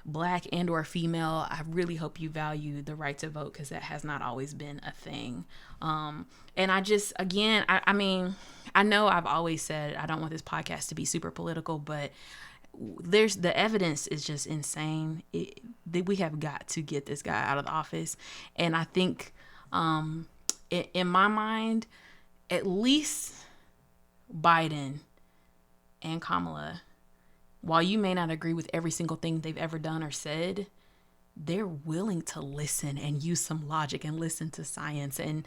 Black and or female. I really hope you value the right to vote, because that has not always been a thing. And I just, again, I mean, I know I've always said I don't want this podcast to be super political, but the evidence is just insane. We have got to get this guy out of the office. And I think in my mind, at least Biden and Kamala, while you may not agree with every single thing they've ever done or said, they're willing to listen and use some logic and listen to science. And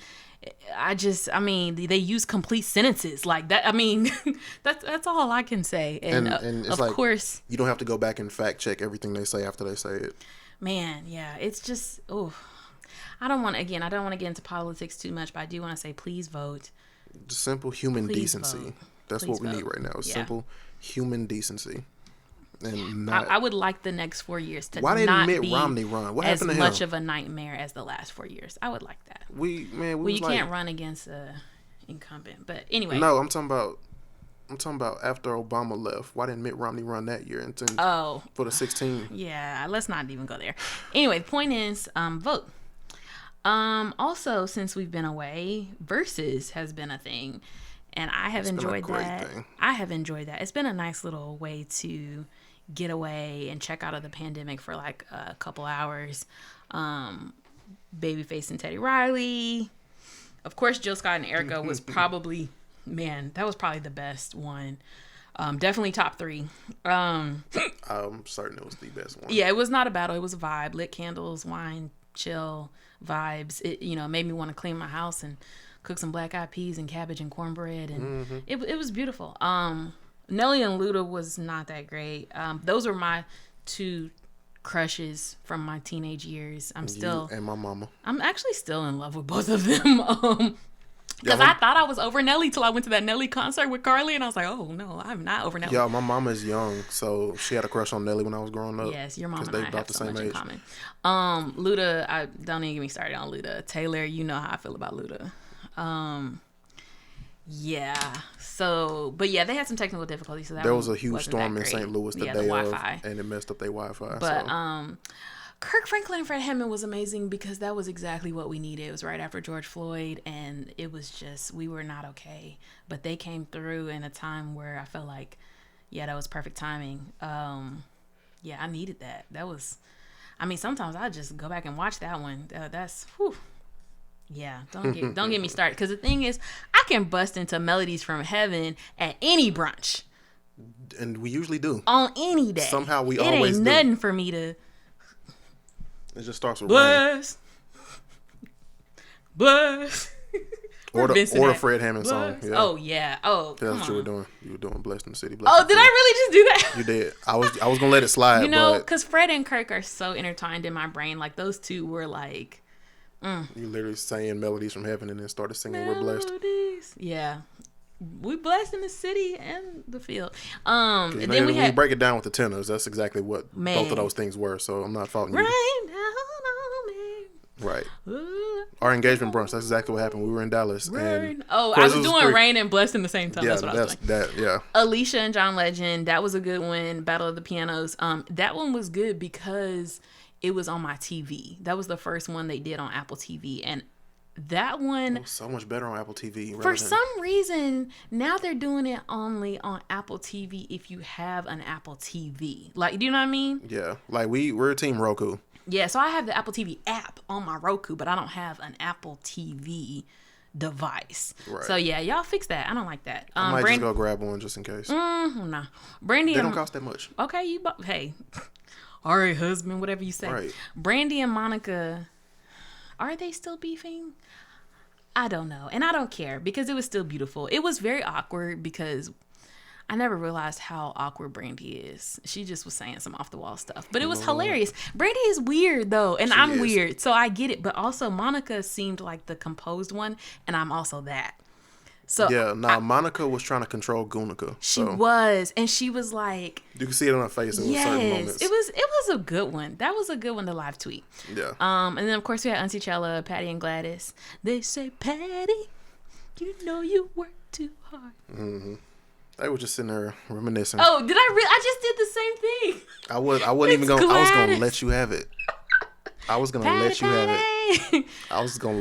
I mean, they use complete sentences like that. I mean, that's all I can say. And it's of course, you don't have to go back and fact check everything they say after they say it. Man, yeah, it's just, I don't want to get into politics too much, but I do want to say, please vote. Just simple human decency. That's what we need right now. Is simple human decency. And I would like the next 4 years to why didn't not Mitt be Romney run? What happened to him? As much of a nightmare as the last 4 years. I would like that. You can't run against a incumbent. But anyway. No, I'm talking about after Obama left. Why didn't Mitt Romney run that year for the 16? Yeah, let's not even go there. Anyway, the point is, vote. Also, since we've been away, Versus has been a thing. And I have enjoyed that. I have enjoyed that. It's been a nice little way to get away and check out of the pandemic for like a couple hours. Babyface and Teddy Riley. Of course, Jill Scott and Erica was probably, that was probably the best one. Definitely top 3. I'm certain it was the best one. Yeah, it was not a battle. It was a vibe. Lit candles, wine, chill vibes. It, made me want to clean my house and cook some black eyed peas and cabbage and cornbread, and it was beautiful. Nelly and Luda was not that great. Those were my 2 crushes from my teenage years. You and my mama. I'm actually still in love with both of them. Because I thought I was over Nelly till I went to that Nelly concert with Carly, and I was like, oh no, I'm not over Nelly. Yeah, my mama's young, so she had a crush on Nelly when I was growing up. Yes, your mom and I have so much in common. Luda, don't even get me started on Luda. Taylor, you know how I feel about Luda. Yeah. So, but yeah, they had some technical difficulties. So that there was a huge storm in St. Louis the day of, and it messed up their Wi-Fi. But Kirk Franklin and Fred Hammond was amazing because that was exactly what we needed. It was right after George Floyd, and it was just, we were not okay. But they came through in a time where I felt like, that was perfect timing. Yeah, I needed that. That was, sometimes I just go back and watch that one. That's, whew. Yeah, don't get me started. Because the thing is, I can bust into Melodies from Heaven at any brunch. And we usually do. On any day. Somehow we always do. It ain't nothing for me to... It just starts with Bless. Or the Fred Hammond song. Yeah. Oh, yeah. Oh, that's what you were doing. You were doing Blessed in the City. Did I really just do that? You did. I was going to let it slide. Because Fred and Kirk are so intertwined in my brain. Like, those two were like... You literally saying Melodies from Heaven and then started singing We're Blessed. Yeah. We blessed in the city and the field. And then we break it down with the tenors. That's exactly what both of those things were. So I'm not faulting you. Rain down on me. Right. Our engagement brunch. That's exactly what happened. We were in Dallas. I was doing Rain and Blessed in the same time. Yeah, that's what I was doing. Yeah. Alicia and John Legend. That was a good one. Battle of the Pianos. That one was good because it was on my TV. That was the first one they did on Apple TV. And that one... It was so much better on Apple TV. For some reason, now they're doing it only on Apple TV if you have an Apple TV. Like, do you know what I mean? Yeah. Like, we're Team Roku. Yeah, so I have the Apple TV app on my Roku, but I don't have an Apple TV device. Right. So yeah, y'all fix that. I don't like that. I might just go grab one just in case. Nah. Brandy They don't cost that much. Okay, hey. All right, husband, whatever you say. Right. Brandy and Monica, are they still beefing? I don't know. And I don't care because it was still beautiful. It was very awkward because I never realized how awkward Brandy is. She just was saying some off the wall stuff, but it was hilarious. Brandy is weird though, and I'm weird, so I get it. But also Monica seemed like the composed one, and I'm also that. So yeah, Monica was trying to control Gunica. She was, and she was like, you can see it on her face in certain moments. It was a good one. That was a good one to live tweet. Yeah. And then of course we had Auntie Chella, Patty, and Gladys. They say, Patty, you know you work too hard. Mm-hmm. They were just sitting there reminiscing. Oh, did I just did the same thing. I wasn't even gonna. I was gonna let you have it. I was gonna let you have it. I was gonna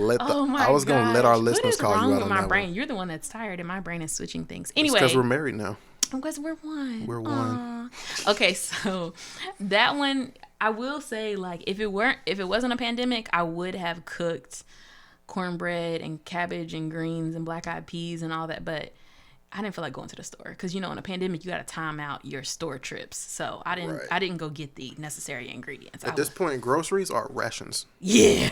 let our listeners call you out on that. What is wrong with my brain? You're the one that's tired, and my brain is switching things. Anyway, because we're married now. Because we're one. We're one. Okay, so that one, I will say, like, if it wasn't a pandemic, I would have cooked cornbread and cabbage and greens and black-eyed peas and all that, but I didn't feel like going to the store because, in a pandemic, you got to time out your store trips. So I didn't go get the necessary ingredients. At this point, groceries are rations. Yeah.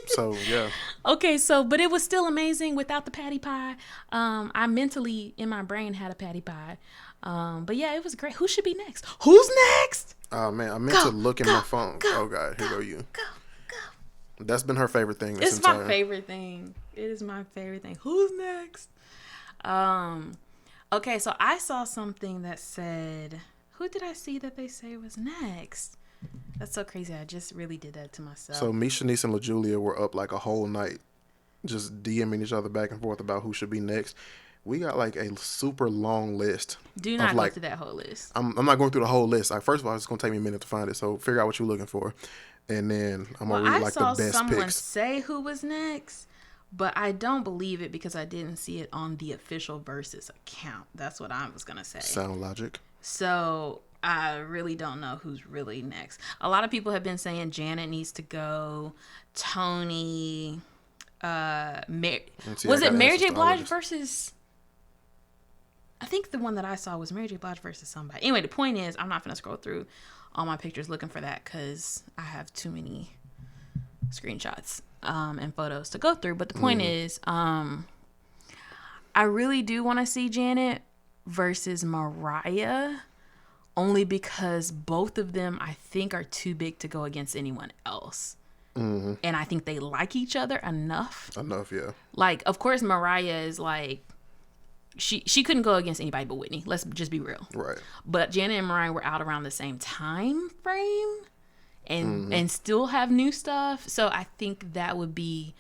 So, yeah. Okay, but it was still amazing without the patty pie. I mentally, in my brain, had a patty pie. But yeah, it was great. Who should be next? Who's next? Oh, man, I meant to look in my phone. Oh, God, here go you. Go. That's been her favorite thing. It's my favorite thing. It is my favorite thing. Who's next? Okay, so I saw something that said, who did I see that they say was next? That's so crazy. I just really did that to myself. So me, Shanice, and LaJulia were up like a whole night just DMing each other back and forth about who should be next. We got like a super long list. Do not go through that whole list. I'm not going through the whole list. Like, first of all, it's going to take me a minute to find it. So figure out what you're looking for. And then I'm going to read like the best picks. I saw someone say who was next. But I don't believe it because I didn't see it on the official Versus account. That's what I was going to say. Sound logic. So I really don't know who's really next. A lot of people have been saying Janet needs to go. Tony. Was it Mary J. Blige versus... I think the one that I saw was Mary J. Blige versus somebody. Anyway, the point is, I'm not going to scroll through all my pictures looking for that because I have too many screenshots and photos to go through. But the point is, I really do want to see Janet versus Mariah, only because both of them I think are too big to go against anyone else. And I think they like each other enough. Yeah. Like, of course, Mariah is like, she couldn't go against anybody but Whitney. Let's just be real. Right. But Janet and Mariah were out around the same time frame. And still have new stuff. So I think that would be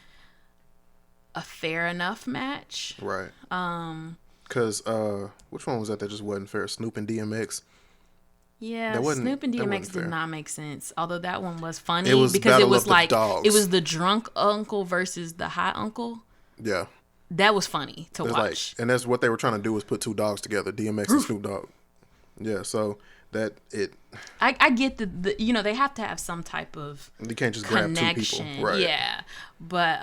a fair enough match. Right. Because which one was that just wasn't fair? Snoop and DMX? Yeah, Snoop and DMX did not make sense. Although that one was funny because it was like it was the drunk uncle versus the high uncle. Yeah. That was funny to watch. And that's what they were trying to do was put two dogs together, DMX and Snoop Dogg. Yeah, so I get the they have to have some type of you can't just connection. Grab two people, right? Yeah, but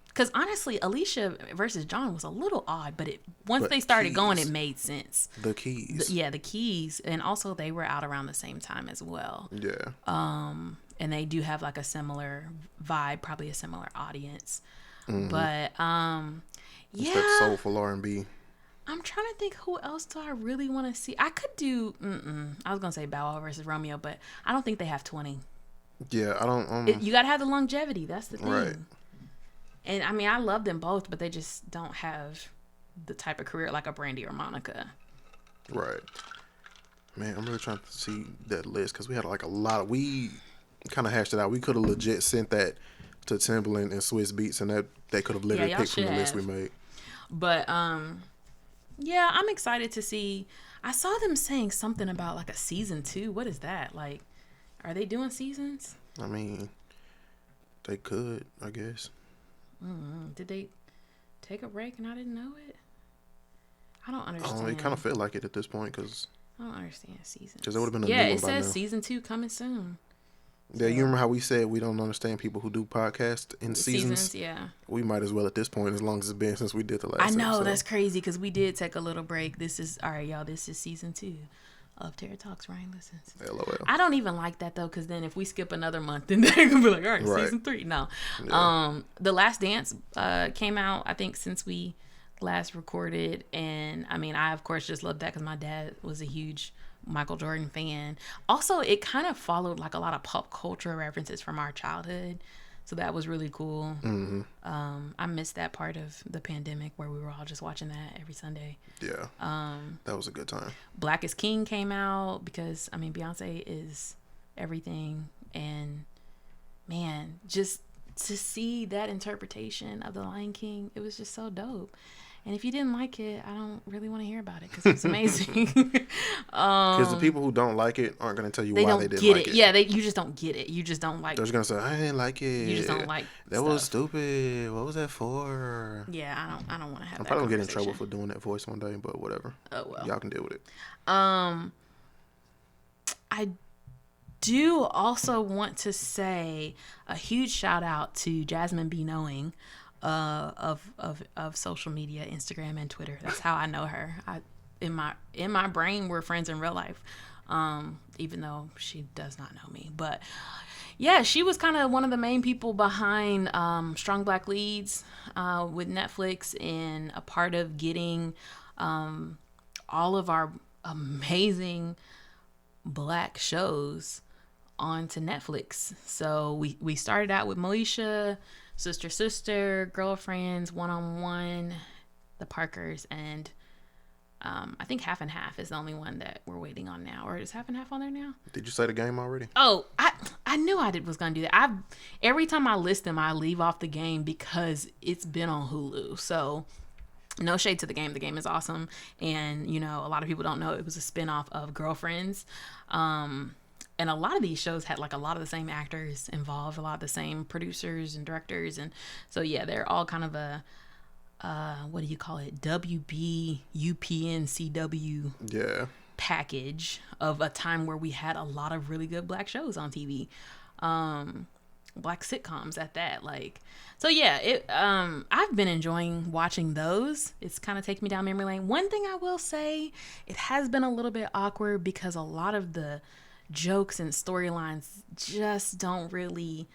because honestly, Alicia versus John was a little odd, but once they started going, it made sense. The keys, the keys, and also they were out around the same time as well. Yeah. And they do have like a similar vibe, probably a similar audience, but It's that soulful R&B. I'm trying to think who else do I really want to see. I could do. I was gonna say Bow Wow versus Romeo, but I don't think they have 20. Yeah, I don't. You gotta have the longevity. That's the thing. Right. And I mean, I love them both, but they just don't have the type of career like a Brandy or Monica. Right. Man, I'm really trying to see that list because we had like a lot. We kind of hashed it out. We could have legit sent that to Timbaland and Swiss Beats, and that they could have literally picked from the list we made. But yeah, I'm excited to see. I saw them saying something about like a season 2. What is that? Like, are they doing seasons? I mean, they could, I guess. Did they take a break and I didn't know it? I don't understand. It kind of felt like it at this point because I don't understand seasons. Because it would have been a new one by now. It says season 2 coming soon. Yeah, you remember how we said we don't understand people who do podcasts in seasons? Yeah. We might as well at this point, as long as it's been since we did the last I know, episode. that's crazy, because we did take a little break. This is, all right, y'all, this is season 2 of Terror Talks Ryan Listens. LOL. I don't even like that, though, because then if we skip another month, then they're going to be like, all right, season 3. No. Yeah. The Last Dance came out, I think, since we last recorded. And, I mean, I, of course, just loved that because my dad was a huge Michael Jordan fan. Also, it kind of followed like a lot of pop culture references from our childhood, so that was really cool. Mm-hmm. I missed that part of the pandemic where we were all just watching that every Sunday. Yeah, that was a good time. Black is King came out because, I mean, Beyonce is everything, and man, just to see that interpretation of the Lion King, it was just so dope. And if you didn't like it, I don't really want to hear about it because it's amazing. Because the people who don't like it aren't going to tell you why they didn't like it. Yeah, you just don't get it. You just don't like it. They're just going to say, I didn't like it. You just don't like that stuff. Was stupid. What was that for? Yeah, I don't want to have I'm that probably going to get in trouble for doing that voice one day, but whatever. Oh, well. Y'all can deal with it. I do also want to say a huge shout out to Jasmine B. Knowing. Of social media, Instagram and Twitter. That's how I know her. In my brain, we're friends in real life, even though she does not know me. But yeah, she was kind of one of the main people behind Strong Black Leads with Netflix, and a part of getting all of our amazing Black shows onto Netflix. So we started out with Moesha, Sister, Girlfriends, One-on-One, The Parkers, and I think Half and Half is the only one that we're waiting on now. Or is Half and Half on there now? Did you say the game already? Oh, I knew was going to do that. Every time I list them, I leave off the game because it's been on Hulu. So no shade to the game. The game is awesome. And, you know, a lot of people don't know it was a spinoff of Girlfriends. And a lot of these shows had like a lot of the same actors involved, a lot of the same producers and directors. And so, yeah, they're all kind of a, what do you call it? WB, UPN, CW package of a time where we had a lot of really good Black shows on TV. Black sitcoms at that. Like, so yeah, I've been enjoying watching those. It's kind of taken me down memory lane. One thing I will say, it has been a little bit awkward because a lot of the jokes and storylines just don't really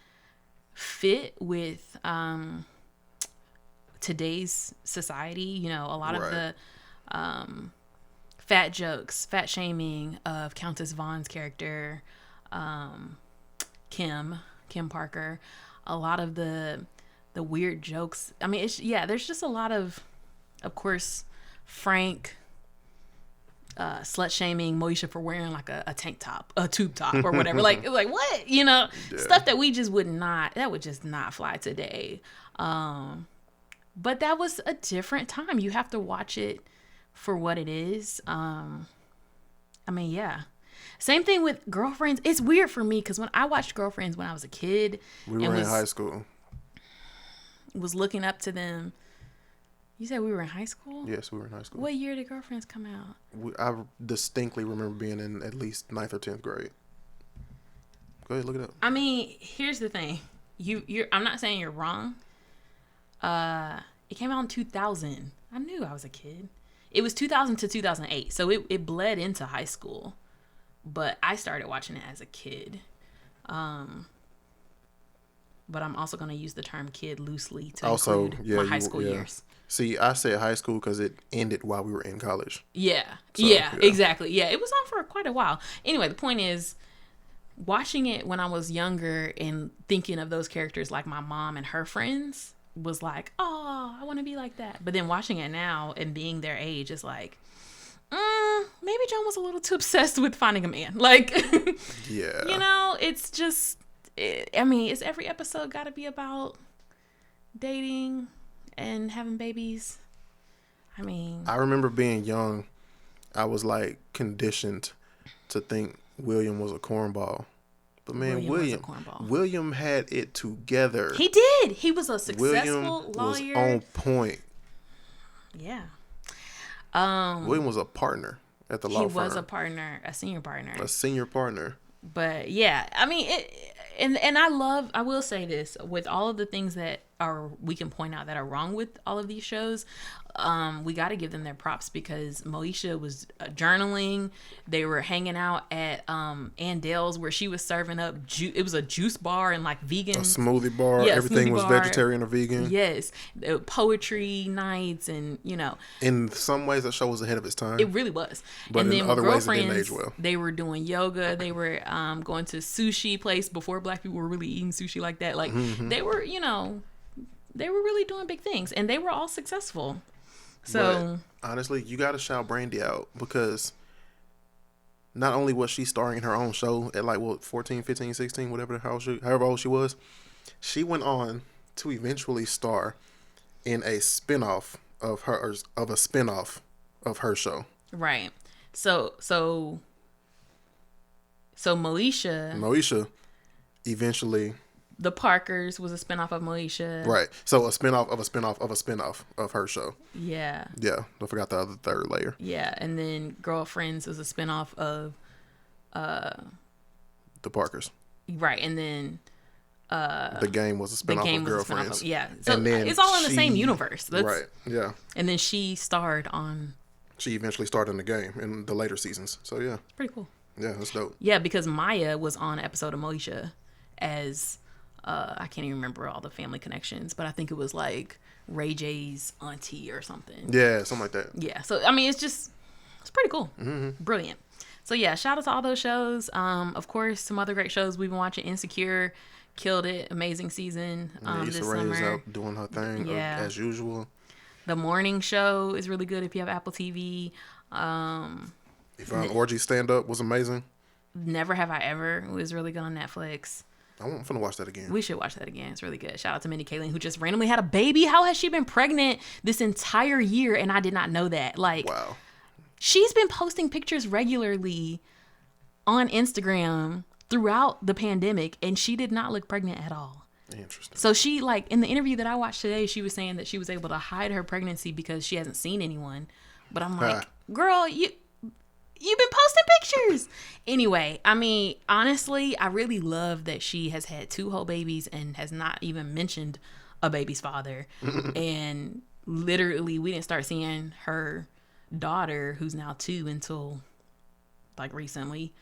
fit with today's society. You know, a lot of the fat jokes, fat shaming of Countess Vaughn's character, Kim Parker, a lot of the weird jokes. I mean, there's just a lot of course, Frank slut shaming Moesha for wearing like a tank top, a tube top or whatever. like what, you know, stuff that we just would just not fly today. But that was a different time. You have to watch it for what it is. I mean, yeah. Same thing with Girlfriends. It's weird for me because when I watched Girlfriends when I was a kid, we were in high school. Was looking up to them. You said we were in high school? Yes, we were in high school. What year did Girlfriends come out? I distinctly remember being in at least 9th or 10th grade. Go ahead, look it up. I mean, here's the thing. I'm not saying you're wrong. It came out in 2000. I knew I was a kid. It was 2000 to 2008, so it bled into high school. But I started watching it as a kid. But I'm also going to use the term kid loosely to include my high school years. See, I said high school because it ended while we were in college. Yeah. Exactly. Yeah, it was on for quite a while. Anyway, the point is, watching it when I was younger and thinking of those characters like my mom and her friends was like, oh, I want to be like that. But then watching it now and being their age is like, maybe John was a little too obsessed with finding a man. Like, yeah. You know, it's just, I mean, is every episode got to be about dating and having babies? I mean, I remember being young. I was like conditioned to think William was a cornball. But man, William had it together. He did. He was a successful William lawyer. Was on point. Yeah. William was a partner at the law firm. He was a partner, a senior partner. A senior partner. But yeah, I mean, and I will say this, with all of the things that we can point out that are wrong with all of these shows, we got to give them their props, because Moesha was journaling. They were hanging out at Andale's, where she was serving up it was a juice bar and like vegan, a smoothie bar. Yeah, everything smoothie was bar. Vegetarian or vegan. Yes, poetry nights, and in some ways that show was ahead of its time. it really was. But and in then other with ways it didn't girlfriends, age well. they were doing yoga. They were going to sushi place before Black people were really eating sushi like that. Like they were, they were really doing big things, and they were all successful. So but honestly, you got to shout Brandy out, because not only was she starring in her own show at like 14, 15, 16, however old she was, she went on to eventually star in a spinoff of her show. Right. So Moesha eventually, The Parkers was a spinoff of Moesha. Right. So a spinoff of a spinoff of a spinoff of her show. Yeah. Yeah. I forgot the other third layer. Yeah. And then Girlfriends was a spinoff of The Parkers. Right. And then The Game was a spinoff of Girlfriends. Yeah. So and then it's all in the same universe. Right. Yeah. And then she starred on. She eventually starred in The Game in the later seasons. So yeah. Pretty cool. Yeah, that's dope. Yeah, because Maya was on an episode of Moesha as I can't even remember all the family connections, but I think it was like Ray J's auntie or something. Yeah, something like that. Yeah, so I mean, it's pretty cool. Mm-hmm. Brilliant. So yeah, shout out to all those shows. Of course, some other great shows we've been watching. Insecure killed it, amazing season. Issa this Rae is summer. out doing her thing Yeah. as usual. The Morning Show is really good if you have Apple TV. Yvonne Orgy stand up was amazing. Never Have I Ever was really good on Netflix. I'm finna watch that again. We should watch that again. It's really good. Shout out to Minnie Kaling, who just randomly had a baby. How has she been pregnant this entire year and I did not know that? Like, Wow. She's been posting pictures regularly on Instagram throughout the pandemic, and she did not look pregnant at all. Interesting. So she, like, in the interview that I watched today, she was saying that she was able to hide her pregnancy because she hasn't seen anyone. But I'm like, girl, you've been posting pictures. Anyway, I mean, honestly, I really love that she has had 2 whole babies and has not even mentioned a baby's father. And literally, we didn't start seeing her daughter, who's now 2, until like recently.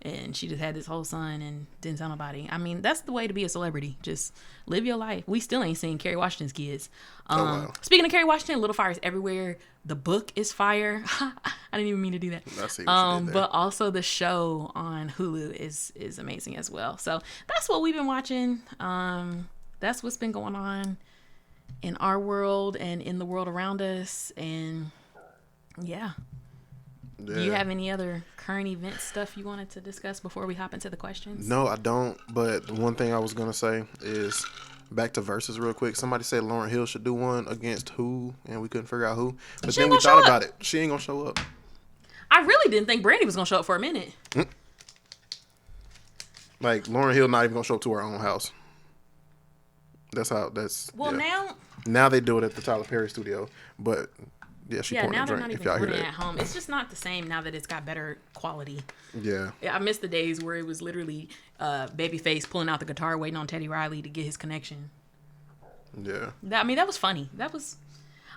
And she just had this whole son and didn't tell nobody. I mean, that's the way to be a celebrity. Just live your life. We still ain't seen Kerry Washington's kids. Wow. Speaking of Kerry Washington, Little Fire is Everywhere. The book is fire. I didn't even mean to do that. I see what you did there. But also the show on Hulu is amazing as well. So that's what we've been watching. That's what's been going on in our world and in the world around us. And yeah. Do you have any other current event stuff you wanted to discuss before we hop into the questions? No, I don't. But one thing I was going to say is back to Versus real quick. Somebody said Lauryn Hill should do one against who, and we couldn't figure out who. But then we thought about it. She ain't going to show up. I really didn't think Brandy was going to show up for a minute. Like, Lauryn Hill not even going to show up to her own house. Well, yeah. Now they do it at the Tyler Perry studio. But... yeah, she pouring a drink. If y'all hear that, at home. It's just not the same now that it's got better quality. Yeah, I miss the days where it was literally Babyface pulling out the guitar, waiting on Teddy Riley to get his connection. Yeah, that was funny. That was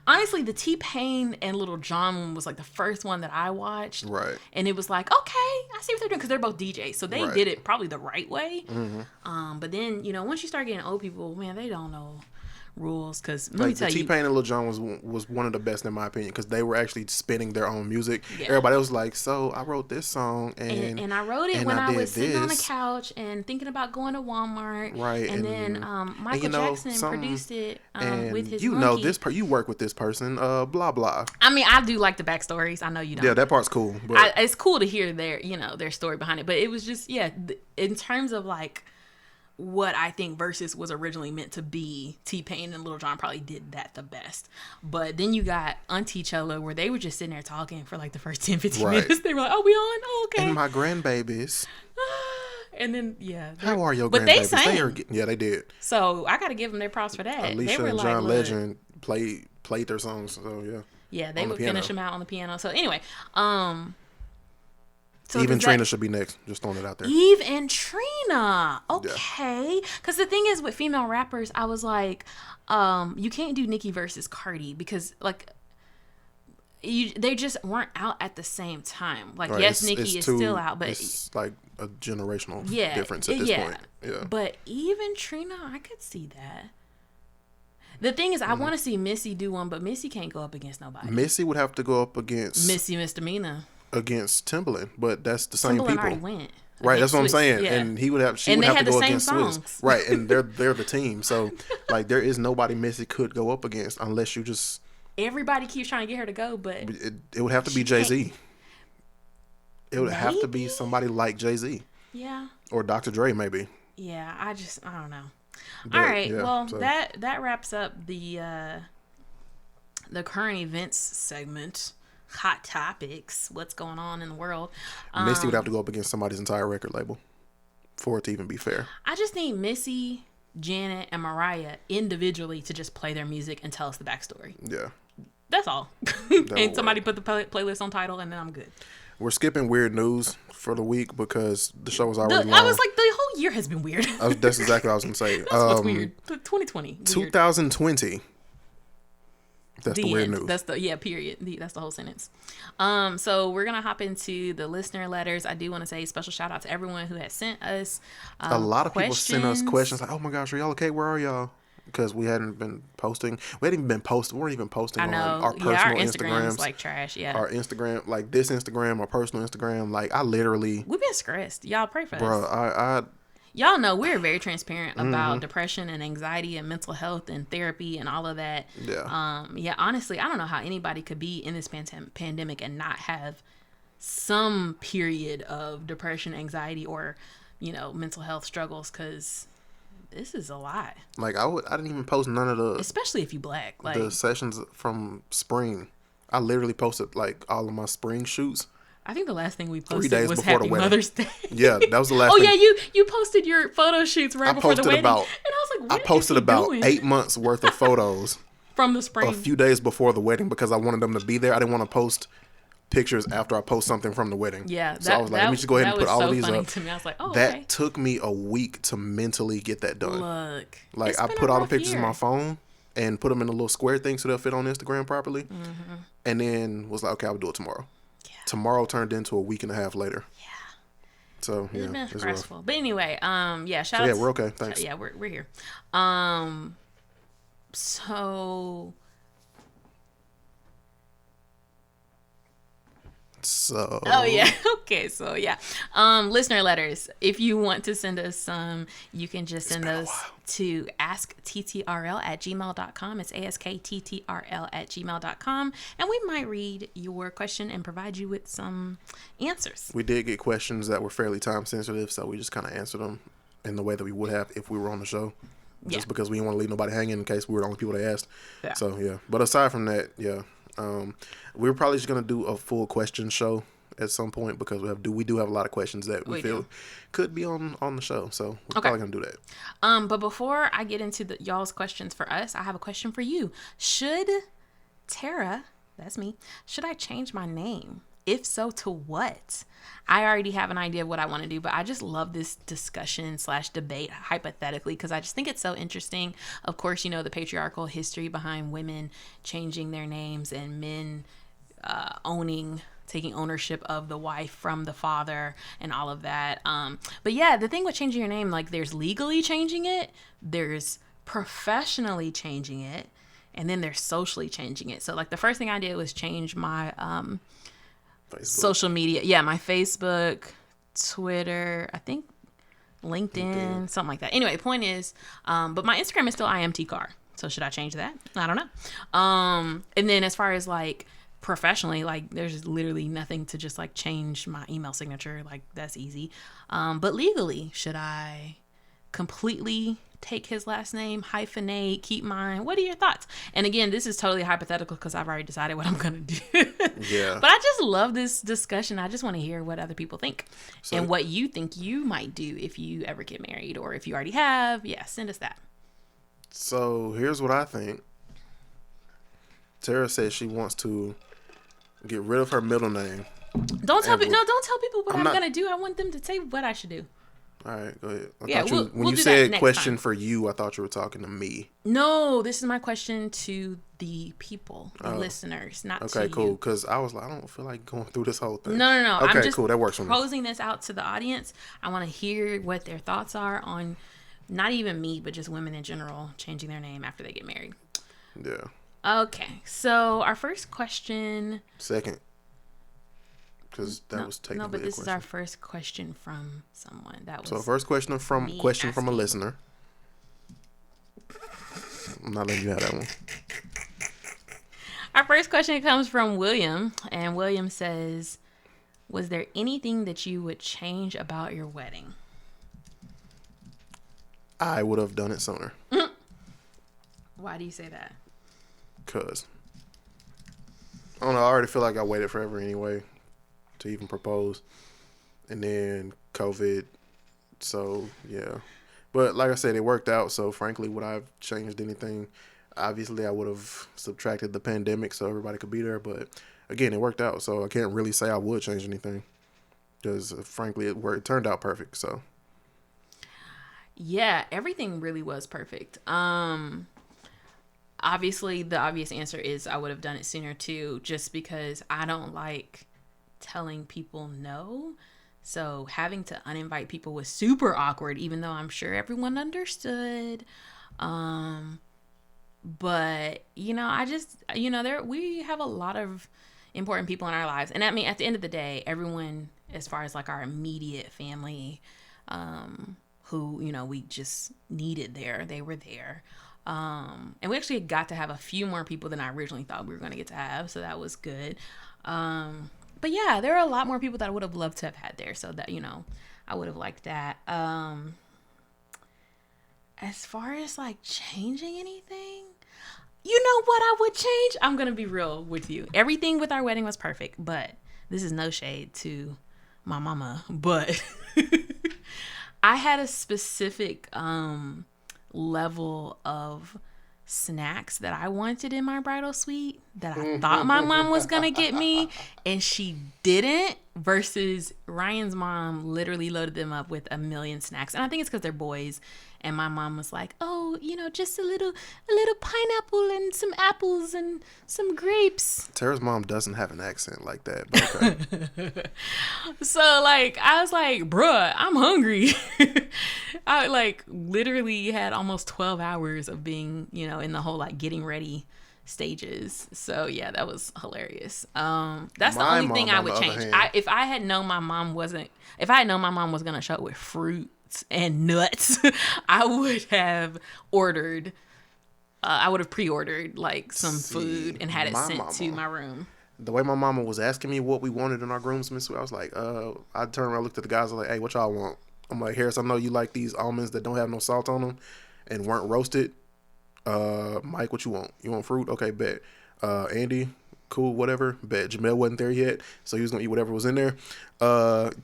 honestly the T-Pain and Lil Jon one was like the first one that I watched. Right, and it was like, okay, I see what they're doing because they're both DJs, so they did it probably the right way. Mm-hmm. But then once you start getting old people, man, they don't know rules, because let me tell you, T-Pain and Lil Jon was one of the best in my opinion, because they were actually spinning their own music. Yeah. Everybody was like, so I wrote this song and I wrote it when I was sitting on the couch and thinking about going to Walmart, right? And then Michael Jackson produced it with his monkey. This you work with this person, blah blah. I mean, I do like the backstories. I know you don't. Yeah, that part's cool, but it's cool to hear their story behind it. But it was just in terms of like what I think Versus was originally meant to be, T-Pain and Lil Jon probably did that the best. But then you got Auntie Chella, where they were just sitting there talking for like the first 10, 15 minutes. They were like, oh, we on? Oh, okay. And my grandbabies. And then, how are your grandbabies? But they sang. Yeah, they did. So I got to give them their props for that. Alicia they were and like, John Legend played their songs. So, yeah. Yeah, they would finish them out on the piano. So anyway, So Eve and Trina should be next. Just throwing it out there. Eve and Trina. Okay. Because the thing is with female rappers, I was like, you can't do Nicki versus Cardi because like they just weren't out at the same time. Like, right, yes, Nicki is still out, but it's like a generational difference at this point. Yeah. But Eve and Trina, I could see that. The thing is, I want to see Missy do one, but Missy can't go up against nobody. Missy would have to go up against Missy Misdemeanor against Timbaland, but that's the same people. Already went. Right, that's what I'm saying. Yeah. And she would have to go against Swiss. Right, and they're the team. So like there is nobody Missy could go up against unless you just everybody keeps trying to get her to go, but it would have to be Jay-Z. It would have to be somebody like Jay-Z. Yeah. Or Dr. Dre maybe. Yeah, I don't know. But, all right, well, so that wraps up the current events segment. Hot topics, what's going on in the world. Missy would have to go up against somebody's entire record label for it to even be fair. I just need Missy, Janet, and Mariah individually to just play their music and tell us the backstory. Yeah. That's all. And somebody put the playlist on title and then I'm good. We're skipping weird news for the week because the show was already long. I was like, the whole year has been weird. That's exactly what I was going to say. That's what's weird. 2020. 2020. That's the weird news. That's period. That's the whole sentence. So we're going to hop into the listener letters. I do want to say special shout out to everyone who has sent us a lot of people sent us questions like, oh my gosh, are y'all okay? Where are y'all? Because we hadn't been posting. We weren't even posting on our personal our Instagrams. Like trash, yeah. Our Instagram, like this Instagram, our personal Instagram. Like I literally. We've been stressed. Y'all pray for us. Bro, y'all know we're very transparent about depression and anxiety and mental health and therapy and all of that. Yeah. Honestly, I don't know how anybody could be in this pandemic and not have some period of depression, anxiety, or, mental health struggles, because this is a lot. Like I didn't even post none of the, especially if you Black, like the sessions from spring. I literally posted like all of my spring shoots. I think the last thing we posted was Happy Mother's Day. Yeah, that was the last. Yeah, you posted your photo shoots right before the wedding, and I was like, I posted about 8 months worth of photos from the spring, a few days before the wedding, because I wanted them to be there. I didn't want to post pictures after I post something from the wedding. Yeah, so I was like, let me just go ahead and put all of these up. To me. I was like, that took me a week to mentally get that done. Look, like I put all the pictures on my phone and put them in a little square thing so they'll fit on Instagram properly, and then was like, okay, I'll do it tomorrow. Yeah. Tomorrow turned into a week and a half later. Yeah. So it's been stressful, but anyway, shout out. Yeah, we're okay. Thanks. Yeah, we're here. So oh yeah. Okay, so yeah, listener letters, if you want to send us some, you can just send those to askttrl@gmail.com. It's askttrl@gmail.com, and we might read your question and provide you with some answers. We did get questions that were fairly time sensitive, so we just kind of answered them in the way that we would have if we were on the show, just because we didn't want to leave nobody hanging in case we were the only people they asked. So yeah, but aside from that, we're probably just gonna do a full question show at some point, because we do have a lot of questions that we feel could be on the show, so we're probably gonna do that. But before I get into y'all's questions for us, I have a question for you. Should Tara, that's me, should I change my name? If so, to what? I already have an idea of what I want to do, but I just love this discussion / debate hypothetically, because I just think it's so interesting. Of course, the patriarchal history behind women changing their names and men taking ownership of the wife from the father and all of that. But yeah, the thing with changing your name, like there's legally changing it, there's professionally changing it, and then there's socially changing it. So like the first thing I did was change my social media. Yeah, my Facebook, Twitter, I think LinkedIn, something like that. Anyway, point is, but my Instagram is still IMTCar. So should I change that? I don't know. And then as far as like professionally, like there's literally nothing to just like change my email signature. Like that's easy. But legally, should I completely take his last name, hyphenate, keep mine? What are your thoughts? And again, this is totally hypothetical because I've already decided what I'm gonna do. Yeah. But I just love this discussion. I just want to hear what other people think and what you think you might do if you ever get married, or if you already have. Yeah, send us that. So here's what I think. Tara says she wants to get rid of her middle name Don't tell And people. No, don't tell people what I'm not- gonna do. I want them to say what I should do. All right, go ahead. I Yeah, thought you, we'll when you do that said next question time. for you, I thought you were talking to me. No, this is my question to the people, the listeners, not to Okay, cool. you. Because I was like, I don't feel like going through this whole thing. No. Okay, I'm just cool. That works for me. posing this out to the audience. I want to hear what their thoughts are on not even me, but just women in general changing their name after they get married. Yeah. Okay, so our first question. Second. Because that was technically No, but a this question. is our first question from someone. That was So first question from me a asking. listener. I'm not letting you have that one. Our first question comes from William, and William says, "Was there anything that you would change about your wedding?" I would have done it sooner. Why do you say that? Because I don't know. I already feel like I waited forever anyway to even propose, and then COVID. So yeah, but like I said, it worked out. So frankly, would I have changed anything? Obviously, I would have subtracted the pandemic so everybody could be there. But again, it worked out. So I can't really say I would change anything because frankly, it turned out perfect. So Yeah, everything really was perfect. Obviously, the obvious answer is I would have done it sooner too, just because I don't like telling people no. So having to uninvite people was super awkward, even though I'm sure everyone understood. But I just we have a lot of important people in our lives, and I mean at the end of the day, everyone as far as like our immediate family, who we just needed there, they were there. And we actually got to have a few more people than I originally thought we were going to get to have. So that was good. But yeah, there are a lot more people that I would have loved to have had there. So that, I would have liked that. As far as like changing anything, you know what I would change? I'm going to be real with you. Everything with our wedding was perfect, but this is no shade to my mama, but I had a specific, level of snacks that I wanted in my bridal suite that I thought my mom was gonna get me, and she didn't, versus Ryan's mom literally loaded them up with a million snacks. And I think it's because they're boys, and my mom was like, oh, just a little pineapple and some apples and some grapes. Tara's mom doesn't have an accent like that, but okay. So like I was like, bruh, I'm hungry. I like literally had almost 12 hours of being, in the whole like getting ready stages. So yeah, that was hilarious. That's the only thing I would change. If I had known my mom was gonna show up with fruits and nuts, I would have ordered. I would have pre-ordered like some food and had it sent to my room. The way my mama was asking me what we wanted in our groomsmen suite, I was like, I turned around, looked at the guys, I was like, hey, what y'all want? I'm like, Harris, I know you like these almonds that don't have no salt on them and weren't roasted. Mike, what you want? You want fruit? Okay, bet. Andy, cool, whatever. Bet. Jamel wasn't there yet, so he was gonna eat whatever was in there. Lord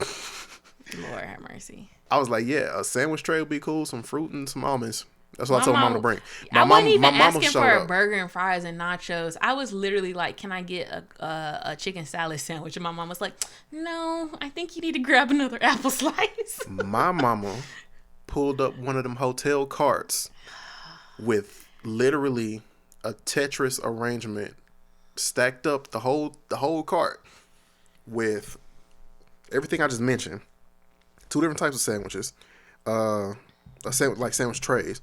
have mercy. I was like, yeah, a sandwich tray would be cool, some fruit and some almonds. That's what I told my mom to bring. I wasn't even asking for a burger and fries and nachos. I was literally like, can I get a chicken salad sandwich? And my mom was like, no, I think you need to grab another apple slice. My mama pulled up one of them hotel carts with literally a Tetris arrangement, stacked up the whole cart with everything I just mentioned. 2 different types of sandwiches, sandwich trays,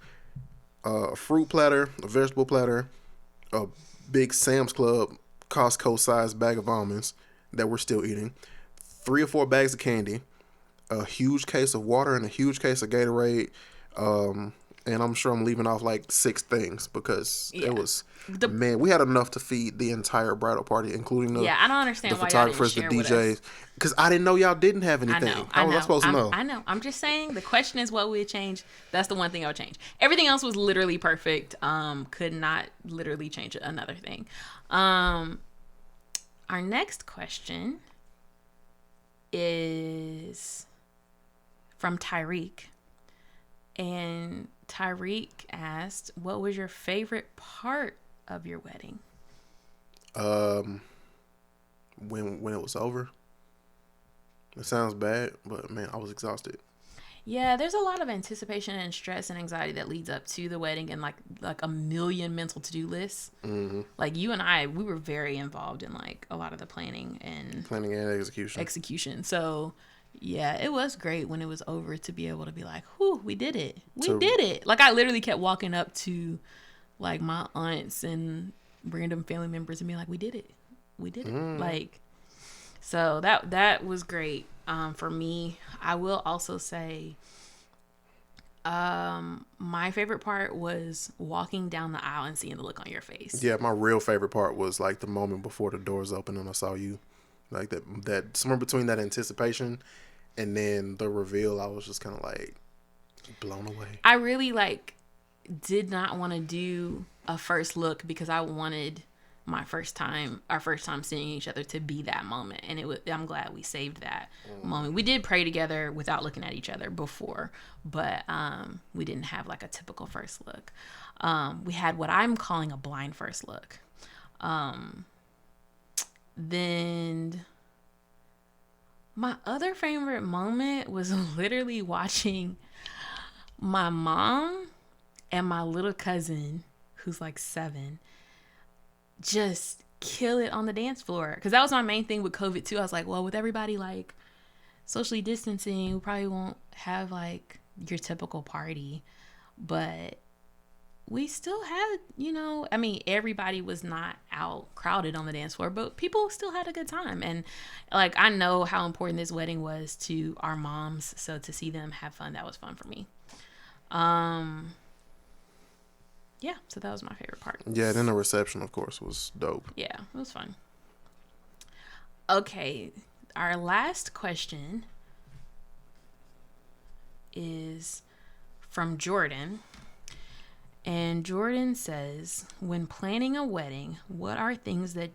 a fruit platter, a vegetable platter, a big Sam's Club Costco sized bag of almonds that we're still eating, 3 or 4 bags of candy, a huge case of water and a huge case of Gatorade, and I'm sure I'm leaving off like 6 things because it was we had enough to feed the entire bridal party, including the I don't understand the why photographers, y'all the didn't share DJs, because I didn't know y'all didn't have anything. I know. Was I supposed to know? I know. I'm just saying the question is what would change. That's the one thing I would change. Everything else was literally perfect. Could not literally change another thing. Our next question is from Tyreek. And Tyreek asked, what was your favorite part of your wedding? When it was over. It sounds bad, but man, I was exhausted. Yeah, there's a lot of anticipation and stress and anxiety that leads up to the wedding, and like a million mental to-do lists. Mm-hmm. Like you and we were very involved in like a lot of the planning and Execution. So yeah, it was great when it was over to be able to be like, whew, we did it. We So- did it. Like I literally kept walking up to like my aunts and random family members and being like, we did it. We did it. Like, so that was great. For me, I will also say, my favorite part was walking down the aisle and seeing the look on your face. Yeah, my real favorite part was like the moment before the doors opened and I saw you. Like that somewhere between that anticipation and then the reveal, I was just kind of like blown away. I really did not want to do a first look because I wanted our first time seeing each other to be that moment, and I'm glad we saved that moment. We did pray together without looking at each other before, but we didn't have like a typical first look. We had what I'm calling a blind first look. Then my other favorite moment was literally watching my mom and my little cousin, who's like 7, just kill it on the dance floor. Because that was my main thing with COVID too. I was like, well, with everybody like socially distancing, we probably won't have like your typical party. But we still had, I mean, everybody was not out crowded on the dance floor, but people still had a good time. And like, I know how important this wedding was to our moms. So to see them have fun, that was fun for me. Yeah, so that was my favorite part. Yeah, then the reception, of course, was dope. Yeah, it was fun. Okay, our last question is from Jordan. And Jordan says, when planning a wedding, what are things that...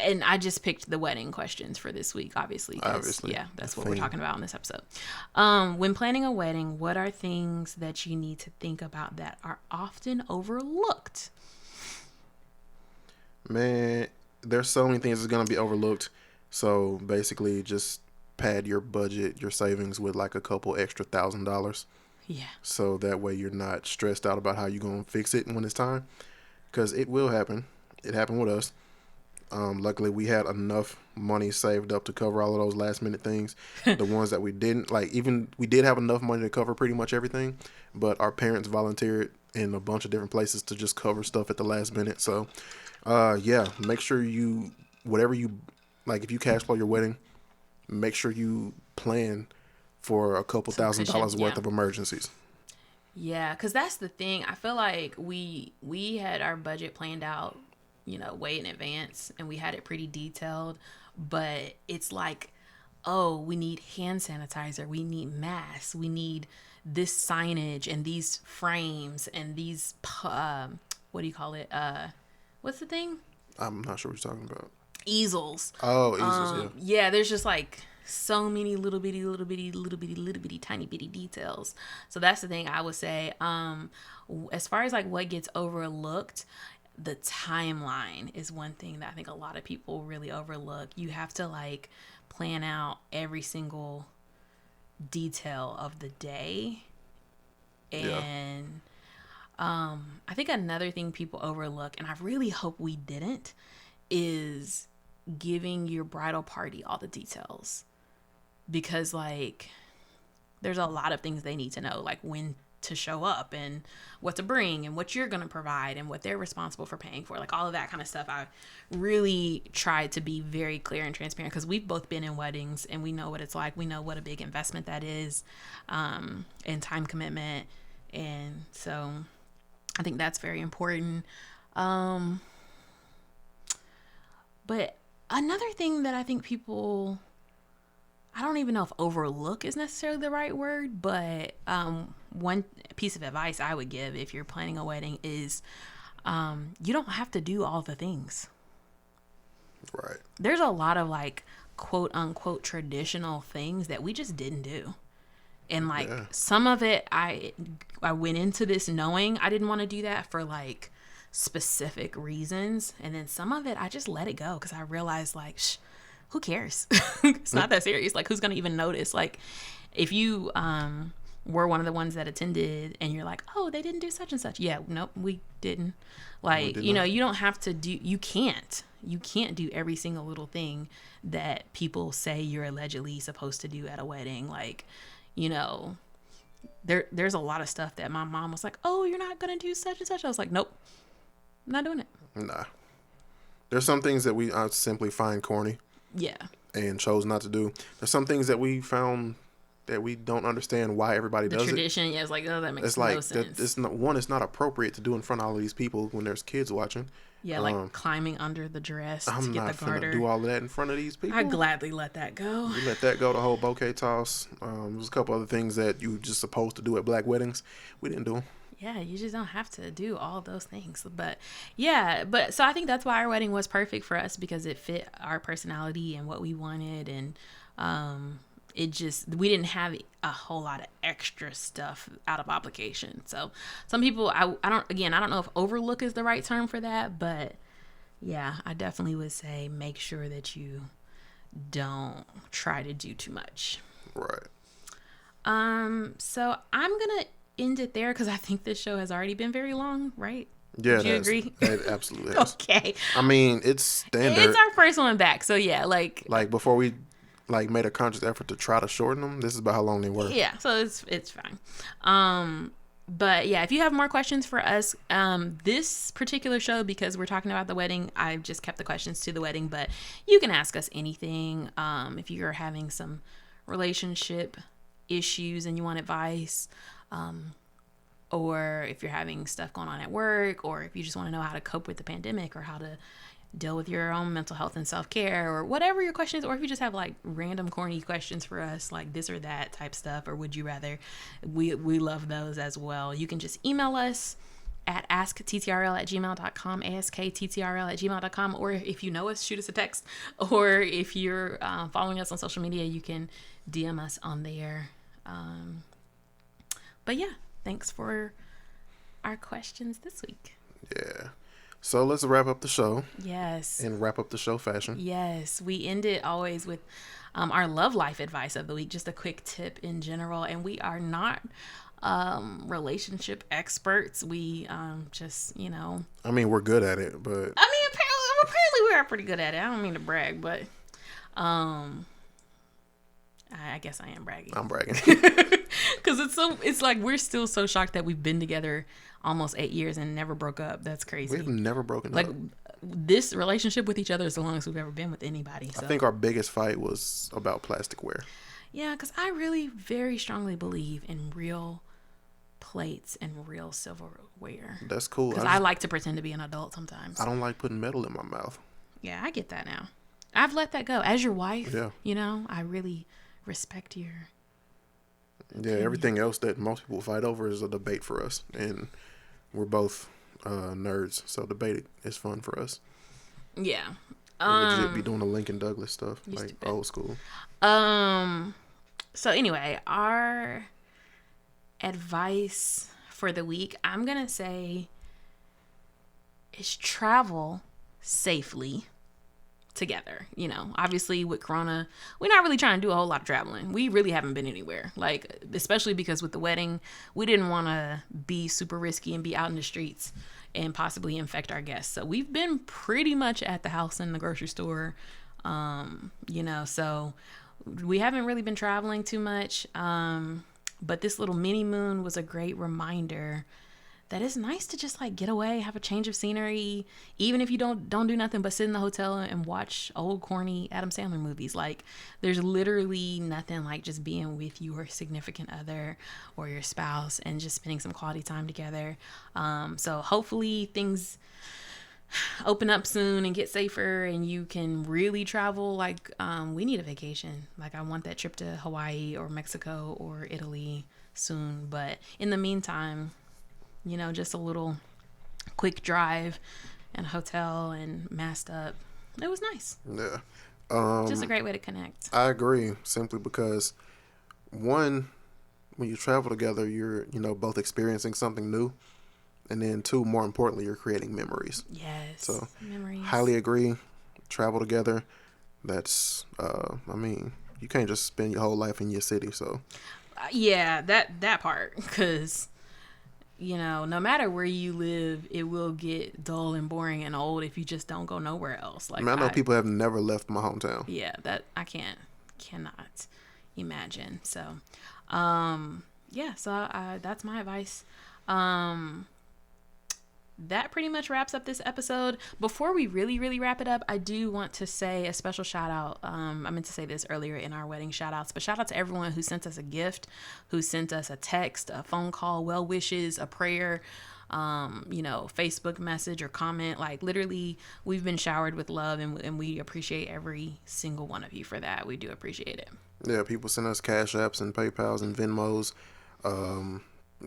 And I just picked the wedding questions for this week, obviously. Yeah, that's what we're talking about in this episode. When planning a wedding, what are things that you need to think about that are often overlooked? Man, there's so many things that's going to be overlooked. So basically just pad your budget, your savings with like a couple extra $1,000. Yeah. So that way you're not stressed out about how you're going to fix it when it's time. Because it will happen. It happened with us. Luckily, we had enough money saved up to cover all of those last minute things. The ones that we didn't, we did have enough money to cover pretty much everything, but our parents volunteered in a bunch of different places to just cover stuff at the last minute. So, yeah, make sure whatever you, if you cash flow your wedding, make sure you plan for a couple $1,000s worth of emergencies. Yeah, because that's the thing. I feel like we had our budget planned out, way in advance, and we had it pretty detailed, but it's like, oh, we need hand sanitizer, we need masks, we need this signage and these frames and these what do you call it, what's the thing? I'm not sure what you're talking about. Easels. Oh, easels. Yeah, there's just like so many little bitty tiny bitty details. So that's the thing I would say. As far as like what gets overlooked, the timeline is one thing that I think a lot of people really overlook. You have to like plan out every single detail of the day. And I think another thing people overlook, and I really hope we didn't, is giving your bridal party all the details. Because like there's a lot of things they need to know, like when to show up and what to bring and what you're going to provide and what they're responsible for paying for, like all of that kind of stuff. I really tried to be very clear and transparent because we've both been in weddings and we know what it's like. We know what a big investment that is, and time commitment. And so I think that's very important. But another thing that I think people, I don't even know if overlook is necessarily the right word, but one piece of advice I would give if you're planning a wedding is you don't have to do all the things. Right. There's a lot of like quote unquote traditional things that we just didn't do. And like some of it, I went into this knowing I didn't want to do that for like specific reasons. And then some of it, I just let it go because I realized like, who cares? It's not that serious. Like, who's gonna even notice? Like, if you were one of the ones that attended and you're like, oh, they didn't do such and such. Yeah, nope, we didn't. Like, you know, you don't have to do, you can't do every single little thing that people say you're allegedly supposed to do at a wedding. Like, you know, there's a lot of stuff that my mom was like, oh, you're not gonna do such and such. I was like, nope, I'm not doing it. Nah. There's some things that we simply find corny. Yeah. And chose not to do. There's some things that we found that we don't understand why everybody does tradition, it. yeah, it's like, oh, that makes it's like, no sense. It's not appropriate to do in front of all of these people when there's kids watching. Yeah, like climbing under the dress to get the garter. I'm not finna do all of that in front of these people. I'd gladly let that go. You let that go, the whole bouquet toss. There's a couple other things that you just supposed to do at black weddings. We didn't do them. Yeah, you just don't have to do all those things. But yeah, so I think that's why our wedding was perfect for us, because it fit our personality and what we wanted. And we didn't have a whole lot of extra stuff out of obligation. So some people, I don't know if overlook is the right term for that, but yeah, I definitely would say make sure that you don't try to do too much. Right. So I'm going to end it there, because I think this show has already been very long, right? Yeah, do you agree? It absolutely has. Okay. I mean, it's standard. It's our first one back, so yeah, like before we made a conscious effort to try to shorten them, this is about how long they were. Yeah, so it's fine. But yeah, if you have more questions for us, this particular show, because we're talking about the wedding, I've just kept the questions to the wedding, but you can ask us anything. If you're having some relationship issues and you want advice, or if you're having stuff going on at work, or if you just want to know how to cope with the pandemic, or how to deal with your own mental health and self-care, or whatever your question is, or if you just have like random corny questions for us, like this or that type stuff, or would you rather, we love those as well. You can just email us at askttRL@gmail.com, askttRL@gmail.com, or if you know us, shoot us a text, or if you're following us on social media, you can DM us on there. But yeah, thanks for our questions this week. Yeah. So let's wrap up the show. Yes. In wrap up the show fashion. Yes. We end it always with our love life advice of the week, just a quick tip in general. And we are not relationship experts. We just, you know. I mean, we're good at it, but. I mean, apparently we are pretty good at it. I don't mean to brag, but I guess I am bragging. I'm bragging. Because it's like we're still so shocked that we've been together almost 8 years and never broke up. That's crazy. We've never broken up. Like, this relationship with each other is the longest we've ever been with anybody. So. I think our biggest fight was about plasticware. Yeah, because I really very strongly believe in real plates and real silverware. That's cool. Because I like to pretend to be an adult sometimes. I don't like putting metal in my mouth. Yeah, I get that now. I've let that go. As your wife, yeah. You know, I really respect your opinion. Yeah, everything else that most people fight over is a debate for us. And we're both nerds, so debate is fun for us. Yeah. We'll legit be doing the Lincoln Douglas stuff, like stupid. Old school. So anyway, our advice for the week, I'm going to say, is travel safely together. You know, obviously with Corona, we're not really trying to do a whole lot of traveling. We really haven't been anywhere, like, especially because with the wedding, we didn't want to be super risky and be out in the streets and possibly infect our guests. So we've been pretty much at the house and the grocery store, you know, so we haven't really been traveling too much. But this little mini moon was a great reminder that it's nice to just like get away, have a change of scenery, even if you don't do nothing but sit in the hotel and watch old corny Adam Sandler movies. Like, there's literally nothing like just being with your significant other or your spouse and just spending some quality time together. So hopefully things open up soon and get safer and you can really travel. Like, we need a vacation. Like, I want that trip to Hawaii or Mexico or Italy soon. But in the meantime, you know, just a little quick drive and a hotel and masked up. It was nice. Yeah. Just a great way to connect. I agree, simply because, one, when you travel together, you're, you know, both experiencing something new. And then two, more importantly, you're creating memories. Yes. So memories. Highly agree. Travel together. that's I mean, you can't just spend your whole life in your city. So Yeah, that part, because no matter where you live, it will get dull and boring and old if you just don't go nowhere else. Like, I know people have never left my hometown. Yeah, that I cannot imagine. So, yeah, so that's my advice. That pretty much wraps up this episode. Before we really wrap it up, I do want to say a special shout out. I meant to say this earlier in our wedding shout outs, but shout out to everyone who sent us a gift, who sent us a text, a phone call, well wishes, a prayer, Facebook message or comment. Like, literally, we've been showered with love, and we appreciate every single one of you for that. We do appreciate it. Yeah, people send us Cash Apps and PayPals and Venmos.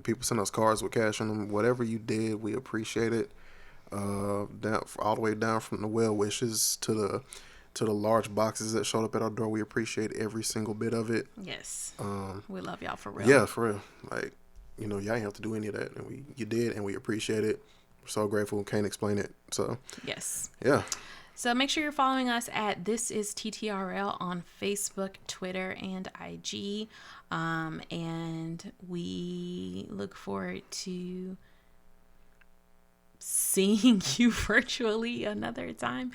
People send us cards with cash in them. Whatever you did, we appreciate it. Down all the way down from the well wishes to the large boxes that showed up at our door. We appreciate every single bit of it. Yes. We love y'all for real. Yeah, for real. Like, y'all ain't have to do any of that, and you did, and we appreciate it. We're so grateful. Can't explain it. So yes. Yeah. So make sure you're following us at This Is TTRL on Facebook, Twitter, and IG. And we look forward to seeing you virtually another time.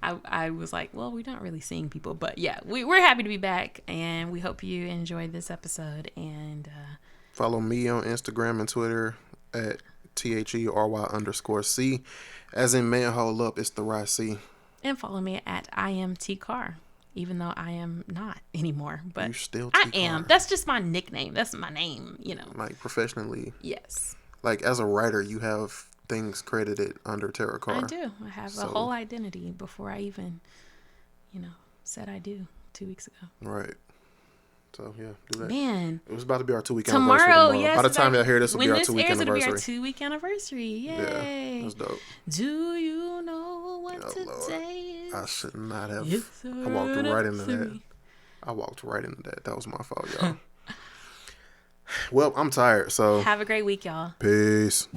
I was like, well, we're not really seeing people, but yeah, we're happy to be back, and we hope you enjoyed this episode. And follow me on Instagram and Twitter at THERY_C. As in manhole up, it's the right C. And follow me at IamTCar, even though I am not anymore. But you're still I am. That's just my nickname. That's my name, Like, professionally. Yes. Like, as a writer, you have things credited under Tara Carr. I do. I have a whole identity before I even, said I do 2 weeks ago. Right. So, yeah, do that. Man. It was about to be our 2-week anniversary tomorrow. Yes. By the time y'all hear this, will be our 2-week anniversary. It'll be our 2-week anniversary. Yay. Yeah, that's dope. Do you know what today is? I should not have. I walked right into that. That was my fault, y'all. Well, I'm tired, so. Have a great week, y'all. Peace.